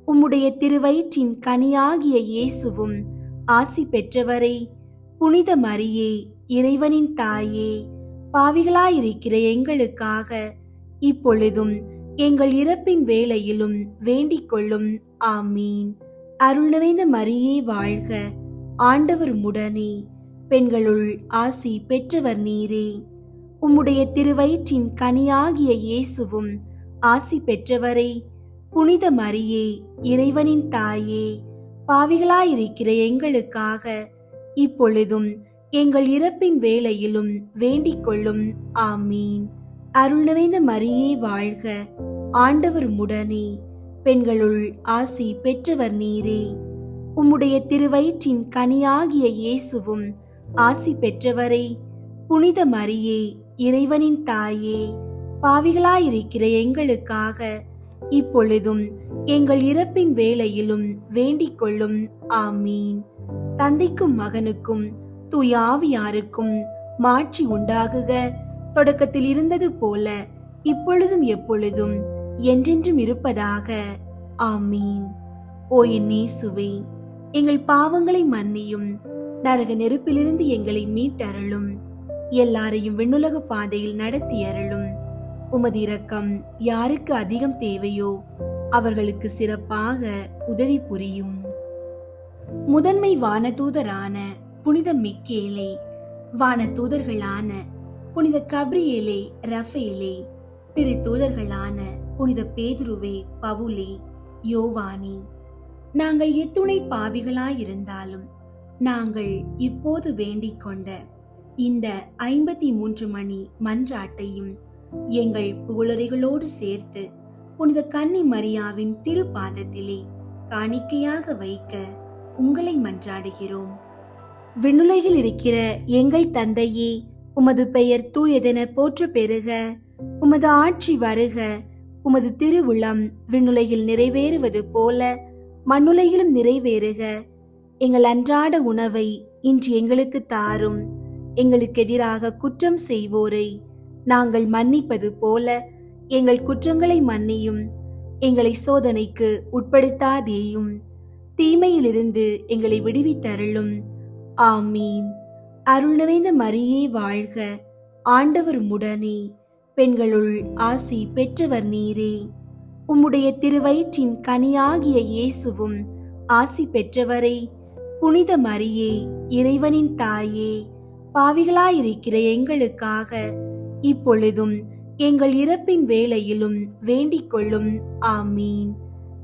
உம்முடைய திருவயிற்றின் கனியாகிய இயேசுவும் ஆசி பெற்றவரே. புனித மரியே, இறைவனின் தாயே, பாவிகளாயிருக்கிற எங்களுக்காக இப்பொழுதும் எங்கள் இறப்பின் வேளையிலும் வேண்டிக் கொள்ளும். ஆமீன். அருள் நிறைந்த மரியே வாழ்க, ஆண்டவர் உம்முடனே, பெண்களுள் ஆசி பெற்றவர் நீரே. உம்முடைய திருவயிற்றின் கனியாகிய இயேசுவும் ஆசி பெற்றவரே. புனித மரியே, இறைவனின் தாயே, பாவிகளாயிருக்கிற எங்களுக்காக இப்பொழுதும் எங்கள் இறப்பின் வேளையிலும் வேண்டிக் கொள்ளும். ஆமீன். அருள் நிறைந்த மரியே வாழ்க, ஆண்டவர் உம்முடனே, பெண்களுள் ஆசி பெற்றவர் நீரே. உம்முடைய திருவயிற்றின் கனியாகிய இயேசுவும் ஆசி பெற்றவரே. புனித மரியே, இறைவனின் தாயே, பாவிகளாயிருக்கிற எங்களுக்காக இப்பொழுதும் எங்கள் இறப்பின் வேளையிலும் வேண்டிக் கொள்ளும். ஆமீன். தந்தைக்கும் மகனுக்கும் தூய ஆவியாருக்கும் மாட்சி உண்டாகுக. தொடக்கத்தில் இருந்தது போல இப்பொழுதும் எப்பொழுதும் என்றென்றும் இருப்பதாக. ஆமீன். ஓ என் இயேசுவே, எங்கள் பாவங்களை மன்னியும், நரக நெருப்பிலிருந்து எங்களை மீட்டருளும், எல்லாரையும் விண்ணுலக பாதையில் நடத்தி அருளும். உமது இரக்கம் யாருக்கு அதிகம் தேவையோ அவர்களுக்கு சிறப்பாக உதவி புரியும். முதன்மை வானதூதரான புனித மிக்கேலே, வானதூதர்களான புனித கப்ரியேலே, ரஃபேலே, திரு தூதர்களான புனித பேதுருவே, பவுலே, யோவானி, நாங்கள் எத்துணை பாவிகளாயிருந்தாலும் நாங்கள் இப்போது வேண்டிக் கொண்ட இந்த 53 மணி மன்றாட்டையும் எங்கள் புகழுரைகளோடு சேர்த்து புனித கன்னி மரியாவின் திருப்பாதத்திலே காணிக்கையாக வைக்க உங்களை மன்றாடுகிறோம். விண்ணுலகில் இருக்கிற எங்கள் தந்தையே, உமது பெயர் தூயதென போற்ற பெறுக. உமது ஆட்சி வருக. உமது திருவுளம் விண்ணுலகில் நிறைவேறுவது போல மண்ணுலகிலும் நிறைவேறுக. எங்கள் அன்றாட உணவை இன்று எங்களுக்கு தாரும். எங்களுக்கு எதிராக குற்றம் செய்வோரை நாங்கள் மன்னிப்பது போல எங்கள் குற்றங்களை மன்னியும். எங்களை சோதனைக்கு உட்படுத்தாதேயும், தீமையிலிருந்து எங்களை விடுவித்தருளும். ஆமீன். அருள் நிறைந்த மரியே வாழ்க, ஆண்டவர் உம்முடனே, பெண்களுள் ஆசி பெற்றவர் நீரே. உம்முடைய திருவயிற்றின் கனியாகிய இயேசுவும் ஆசி பெற்றவரே. புனித மரியே, இறைவனின் தாயே, பாவிகளாயிருக்கிற எங்களுக்காக இப்பொழுதும் எங்கள் இறப்பின் வேளையிலும் வேண்டிக் கொள்ளும். ஆமீன்.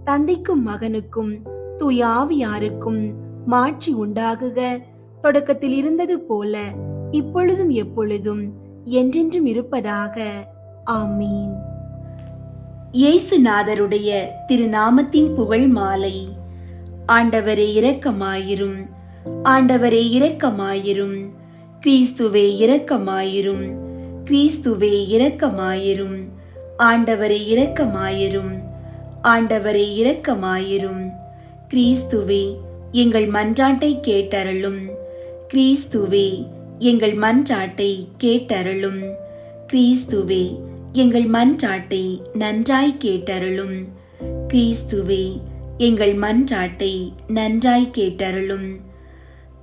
தந்தைக்கும் மகனுக்கும் தூய ஆவியாருக்கும் மாட்சி உண்டாகுக. தொடக்கத்தில் இருந்தது போல இப்பொழுதும் எப்பொழுதும் என்றென்றும் இருப்பதாக. ஆமீன். இயேசுநாதருடைய திருநாமத்தின் புகழ் மாலை. ஆண்டவரே இரக்கமாயிரும். ஆண்டவரே இரக்கமாயிரும். கிறிஸ்துவே இரக்கமாயிரும். கிறிஸ்துவே இரக்கமாயிரும். ஆண்டவரே இரக்கமாயிரும். ஆண்டவரே இரக்கமாயிரும். கிறிஸ்துவே எங்கள் மன்றாட்டை கேட்டருளும். கிறிஸ்துவே எங்கள் மன்றாட்டை கேட்டருளும். கிறிஸ்துவே எங்கள் மன்றாட்டை நன்றாய் கேட்டருளும். கிறிஸ்துவே எங்கள் மன்றாட்டை நன்றாய் கேட்டருளும்.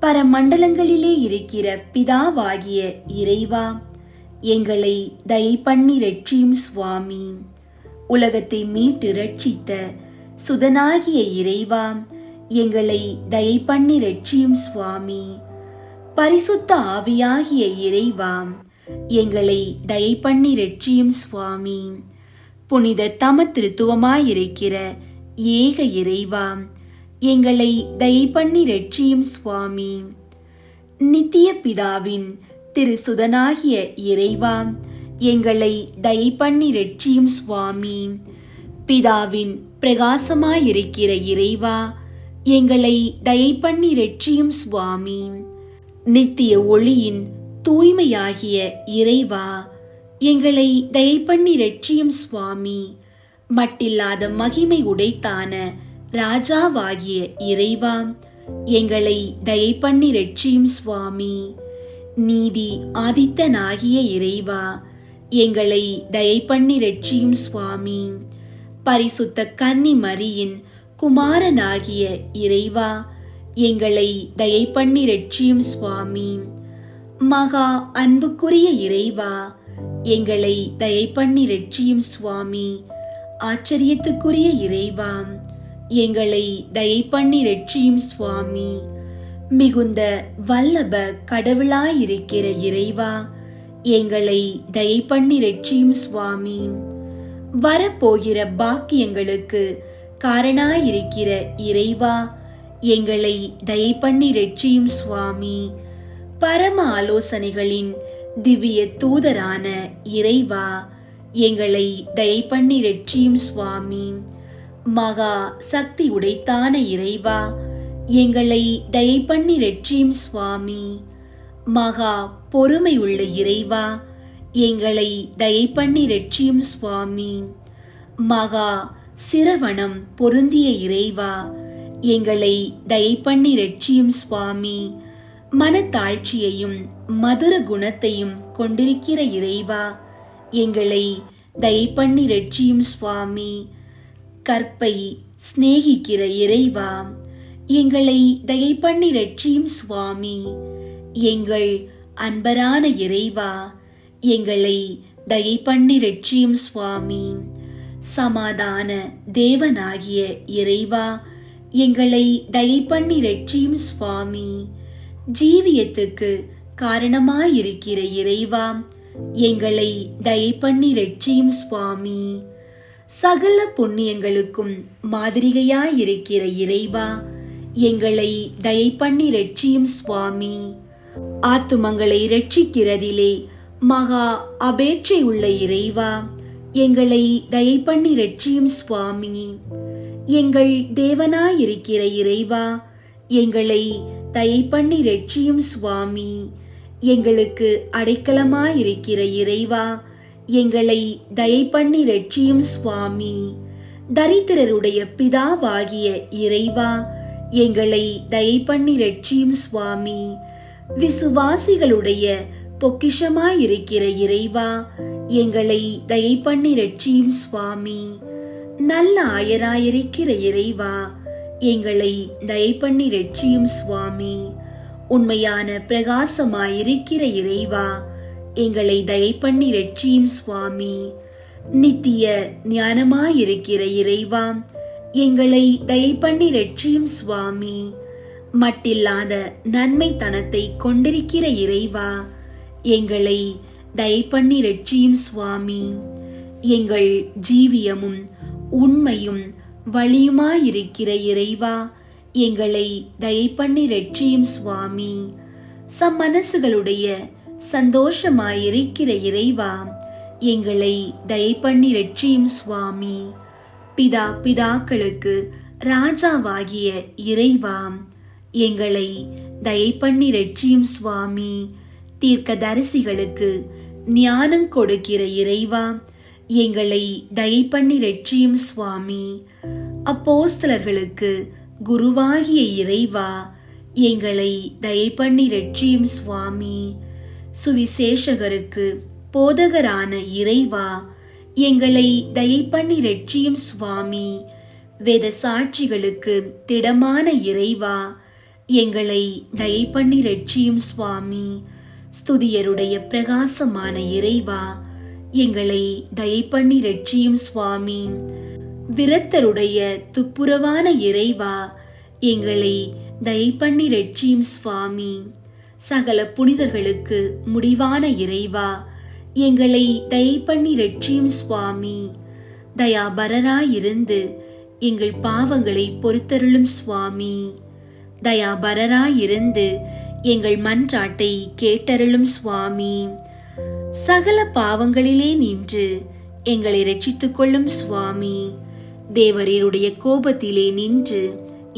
பரமண்டலங்களிலே இருக்கிற பிதாவாகிய இறைவா, எங்களை தயை பண்ணி இரட்சியும் சுவாமி. உலகத்தை மீட்டு இரட்சித்த சுதனாகிய இறைவா, எங்களை தயை பண்ணி இரட்சியும் சுவாமி. பரிசுத்த ஆவியாகிய இறைவா, எங்களை தயை பண்ணி இரட்சியும் சுவாமி. புனித தமத்திருத்துவமாயிருக்கிற ஏக இறைவா, எங்களை தயை பண்ணி இரட்சியும் சுவாமி. நித்திய பிதாவின் திரு சுதனாகிய இறைவா, எங்களை தயை பண்ணி இரட்சியும் சுவாமி. பிதாவின் பிரகாசமாயிருக்கிற இறைவா, எங்களை தயை பண்ணி இரட்சியும் சுவாமி. நித்திய ஒளியின் தூய்மையாகிய இறைவா, எங்களை தயை பண்ணி இரட்சியும் சுவாமி. மட்டில்லாத மகிமை உடைத்தான ராஜாவாகிய இறைவா, எங்களை தயை பண்ணி இரட்சியும் சுவாமி. நீதி ஆதித்தனாகிய இறைவா, எங்களை தயை பண்ணி இரட்சியும் சுவாமி. பரிசுத்த கன்னி மரியின் குமாரனாகிய இறைவா, எங்களை தயை பண்ணி இரட்சியும் சுவாமி. மகா அன்புக்குரிய இறைவா, எங்களை தயை பண்ணி இரட்சியும் சுவாமி. ஆச்சரியத்துக்குரிய இறைவா, எங்களை தயை பண்ணி இரட்சியும் சுவாமி. மிகுந்த வல்லப கடவுளாயிருக்கிற இறைவா, எங்களை தயை பண்ணி இரட்சியும் சுவாமி. வரப்போகிற பாக்கியங்களுக்கு காரணாயிருக்கிற இறைவா, எங்களை தயை பண்ணி இரட்சியும் சுவாமி. பரம ஆலோசனைகளின் திவ்ய தூதரான இறைவா, எங்களை தயை பண்ணி இரட்சியும் சுவாமி. மகா சக்தி உடைத்தான இறைவா, எங்களை தயை பண்ணி இரட்சியும் சுவாமி. மகா பொறுமை உள்ள இறைவா, எங்களை தயை பண்ணி இரட்சியும் சுவாமி. மகா சிரவணம் பொருந்திய இறைவா, எங்களை தயை பண்ணி இரட்சியும் சுவாமி. மனத்தாழ்ச்சியையும் மதுர குணத்தையும் கொண்டிருக்கிற இறைவா, எங்களை தயை பண்ணி இரட்சியும் சுவாமி. கற்பை சிநேகிக்கிற இறைவா, எங்களை தயை பண்ணி இரட்சியும் சுவாமி. எங்கள் அன்பரான இறைவா, எங்களை தயை பண்ணி இரட்சியும் சுவாமி. சமாதான தேவனாகிய இறைவா, எங்களை தயை பண்ணி இரட்சியும் சுவாமி. ஜீவியத்துக்கு காரணமாயிருக்கிற இறைவா, எங்களை தயை பண்ணி இரட்சியும் சுவாமி. சகல புண்ணியங்களுக்கும் மாதிரிகையாயிருக்கிற இறைவா, எங்களை தயை பண்ணி இரட்சியும் சுவாமி. ஆத்துமங்களை இரட்சிக்கிறதிலே மகா அபேட்சை உள்ள இறைவா, எங்களை தயை பண்ணி இரட்சியும் சுவாமி. எங்கள் தேவனாயிருக்கிற இறைவா, எங்களை தயை பண்ணி இரட்சியும் சுவாமி. எங்களுக்கு அடைக்கலமாயிருக்கிற இறைவா, எங்களை தயை பண்ணி இரட்சியும் சுவாமி. தரித்திரருடைய பிதாவாகிய இறைவா, எங்களை தயை பண்ணி இரட்சியும் சுவாமி. விசுவாசிகளுடைய பொக்கிஷமாயிருக்கிற இறைவா, எங்களை தயை பண்ணி இரட்சியும் சுவாமி. நல்ல ஆயராயிருக்கிற இறைவா, எங்களை தயை பண்ணி இரட்சியும் சுவாமி. உண்மையான பிரகாசமாயிருக்கிற இறைவா, எங்களை தயை பண்ணி இரட்சியும் சுவாமி. நித்திய ஞானமாயிருக்கிற இறைவா, எங்களை தயை பண்ணி இரட்சியும் சுவாமி. மட்டில்லாத நன்மைத்தனத்தை கொண்டிருக்கிற இறைவா, எங்களை தயை பண்ணி ரட்சியும் சுவாமி. எங்கள் ஜீவியமும் உண்மையும் வழியுமாயிருக்கிற இறைவா, எங்களை தயை பண்ணி ரட்சியும் சுவாமி. மனசுகளுடைய சந்தோஷமாயிருக்கிற இறைவா, எங்களை தயை பண்ணி ரட்சியும் சுவாமி. பிதாக்களுக்கு ராஜாவாகிய இறைவா, எங்களை தயை பண்ணி ரட்சியும் சுவாமி. தீர்க்கதரிசிகளுக்கு ஞானம் கொடுக்கிற இறைவா, எங்களை தயை பண்ணி ரட்சியும் சுவாமி. அப்போஸ்தலர்களுக்கு குருவாகிய இறைவா, எங்களை தயை பண்ணி ரட்சியும் சுவாமி. சுவிசேஷகருக்கு போதகரான இறைவா, எங்களை தயை பண்ணி ரட்சியும் சுவாமி. வேத சாட்சிகளுக்கு திடமான இறைவா, எங்களை தயை பண்ணி ரட்சியும் சுவாமி. ஸ்துதியருடைய பிரகாசமான இறைவா, எங்களை தயை பண்ணி ரட்சியும் சுவாமி. விரத்தருடைய துப்புரவான இறைவா, எங்களை தயை பண்ணி ரட்சியும் சுவாமி. சகல புனிதர்களுக்கு முடிவான இறைவா, எங்களை தயை பண்ணி ரட்சியும் சுவாமி. தயாபரராயிருந்து எங்கள் பாவங்களை பொறுத்தருளும் சுவாமி. தயாபரராயிருந்து எங்கள் மன்றாட்டை கேட்டருளும் சுவாமி. சகல பாவங்களிலே நின்று எங்களை ரட்சித்துக் கொள்ளும் சுவாமி. தேவரீருடைய கோபத்திலே நின்று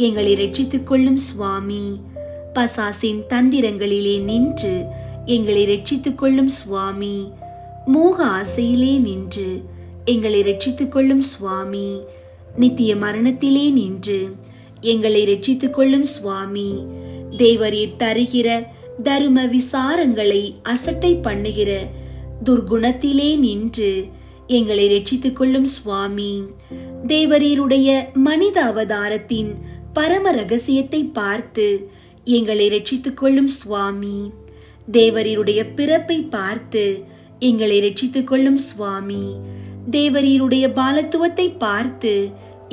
எங்களை ரட்சித்துக் கொள்ளும் சுவாமி. பசாசின் தந்திரங்களிலே நின்று எங்களை ரட்சித்துக் கொள்ளும் சுவாமி. மோக ஆசையிலே நின்று எங்களை ரட்சித்துக் கொள்ளும் சுவாமி. நித்திய மரணத்திலே நின்று எங்களை ரட்சித்துக் கொள்ளும் சுவாமி. தேவரீர் தருகிற தரும விசாரங்களை அசட்டை பண்ணுகிற துர்குணத்திலே நின்று எங்களை ரட்சித்துக் கொள்ளும் சுவாமி. தேவரீருடைய மனித அவதாரத்தின் பரம ரகசியத்தை பார்த்து எங்களை ரட்சித்துக் கொள்ளும் சுவாமி. தேவரீருடைய பிறப்பை பார்த்து எங்களை ரட்சித்துக் கொள்ளும் சுவாமி. தேவரீருடைய பாலத்துவத்தை பார்த்து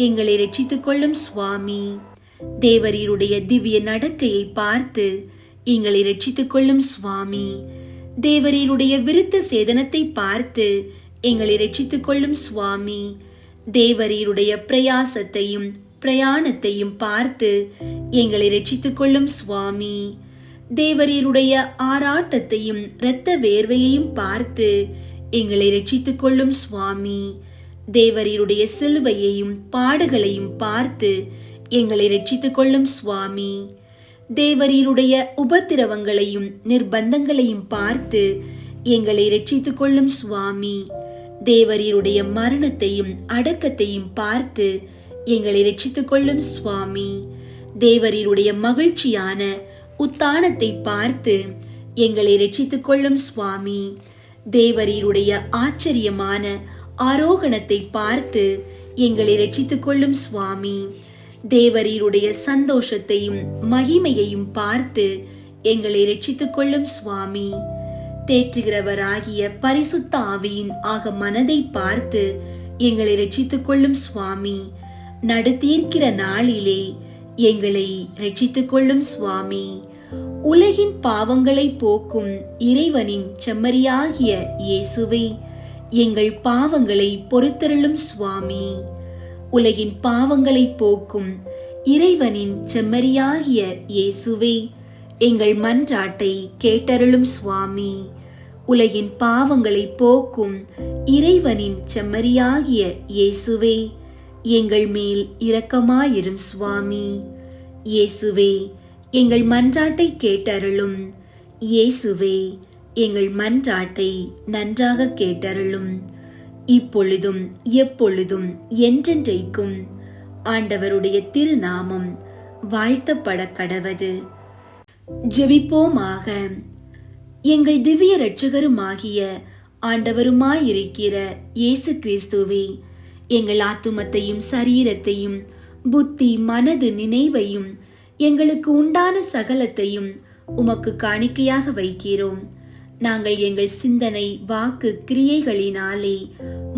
எங்களை ரட்சித்துக் கொள்ளும் சுவாமி. தேவரீருடைய திவ்ய நடக்கையை பார்த்து எங்களை ரட்சித்துக் கொள்ளும் சுவாமி. தேவரீருடைய விருத்த சேதனத்தை பார்த்து எங்களை ரட்சித்துக் கொள்ளும் சுவாமி. தேவரீருடைய பிரயாசத்தையும் பிரயாணத்தையும் பார்த்து எங்களை ரட்சித்துக் கொள்ளும் சுவாமி. தேவரீருடைய ஆராட்டத்தையும் இரத்த வேர்வையையும் பார்த்து எங்களை ரட்சித்துக் கொள்ளும் சுவாமி. தேவரீருடைய சிலுவையையும் பாடுகளையும் பார்த்து எங்களை ரட்சித்துக் கொள்ளும் சுவாமி. தேவரீருடைய உபத்திரவங்களையும் நிர்பந்தங்களையும் பார்த்து எங்களை ரட்சித்துக் கொள்ளும் சுவாமி. தேவரீருடைய மரணத்தையும் அடக்கத்தையும் பார்த்து எங்களை ரட்சித்துக் கொள்ளும் சுவாமி. தேவரீருடைய மகிழ்ச்சியான உத்தானத்தை பார்த்து எங்களை ரட்சித்துக் கொள்ளும் சுவாமி. தேவரீருடைய ஆச்சரியமான ஆரோகணத்தை பார்த்து எங்களை ரட்சித்துக் கொள்ளும் சுவாமி. தேவரீருடைய சந்தோஷத்தையும் மகிமையையும் பார்த்து எங்களை ரட்சித்துக் கொள்ளும் சுவாமி. தேற்றுகிறவராகிய பரிசுத்த ஆவியின் ஆக மனதை பார்த்து எங்களை ரட்சித்துக் கொள்ளும் சுவாமி. நடுத்தீர்க்கிற நாளிலே எங்களை ரட்சித்துக் கொள்ளும் சுவாமி. உலகின் பாவங்களை போக்கும் இறைவனின் செம்மறியாகிய இயேசுவே, எங்கள் பாவங்களை பொறுத்தருளும் சுவாமி. உலகின் பாவங்களை போக்கும் இறைவனின் செம்மறியாகிய இயேசுவே, எங்கள் மன்றாட்டை கேட்டருளும் சுவாமி. உலகின் பாவங்களை போக்கும் இறைவனின் செம்மறியாகிய இயேசுவே, எங்கள் மேல் இரக்கமாயிரும் சுவாமி. இயேசுவே, எங்கள் மன்றாட்டை கேட்டருளும். இயேசுவே, எங்கள் மன்றாட்டை நன்றாக கேட்டருளும். இப்பொழுதும் எப்பொழுதும் என்றென்றைக்கும் ஆண்டவருடைய திருநாமம் வாழ்த்தப்பட கடவது. ஜெபிப்போமாக. எங்கள் திவ்ய இரட்சகருமாகிய ஆண்டவருமாயிருக்கிற இயேசு கிறிஸ்துவே, எங்கள் ஆத்துமத்தையும் சரீரத்தையும் புத்தி மனது நினைவையும் எங்களுக்கு உண்டான சகலத்தையும் உமக்கு காணிக்கையாக வைக்கிறோம். நாங்கள் எங்கள் சிந்தனை வாக்கு கிரியைகளினாலே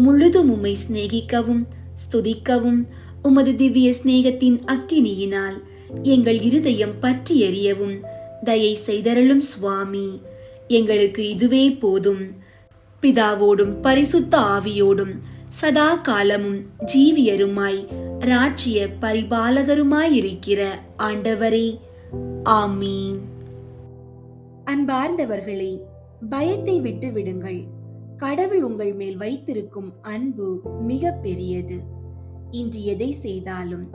முழுதும் உம்மை சிநேகிக்கவும் ஸ்துதிக்கவும் உமது திவ்ய சிநேகத்தின் அக்கினியினால் எங்கள் இருதயம் பற்றி எரியவும் தயை செய்தருளும் சுவாமி. எங்களுக்கு இதுவே போதும். பிதாவோடும் பரிசுத்த ஆவியோடும் சதா காலமும் ஜீவியருமாய் ராஜ்ய பரிபாலகருமாயிருக்கிற ஆண்டவரே, ஆமீன். அன்பார்ந்தவர்களே, பயத்தை விட்டு விடுங்கள். கடவுள் உங்கள் மேல் வைத்திருக்கும் அன்பு மிக பெரியது. இன்று எதை செய்தாலும்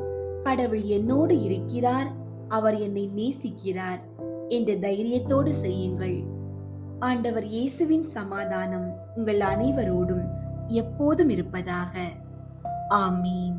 கடவுள் என்னோடு இருக்கிறார், அவர் என்னை நேசிக்கிறார் என்ற தைரியத்தோடு செய்யுங்கள். ஆண்டவர் இயேசுவின் சமாதானம் உங்கள் அனைவரோடும் எப்போதும் இருப்பதாக. ஆமீன்.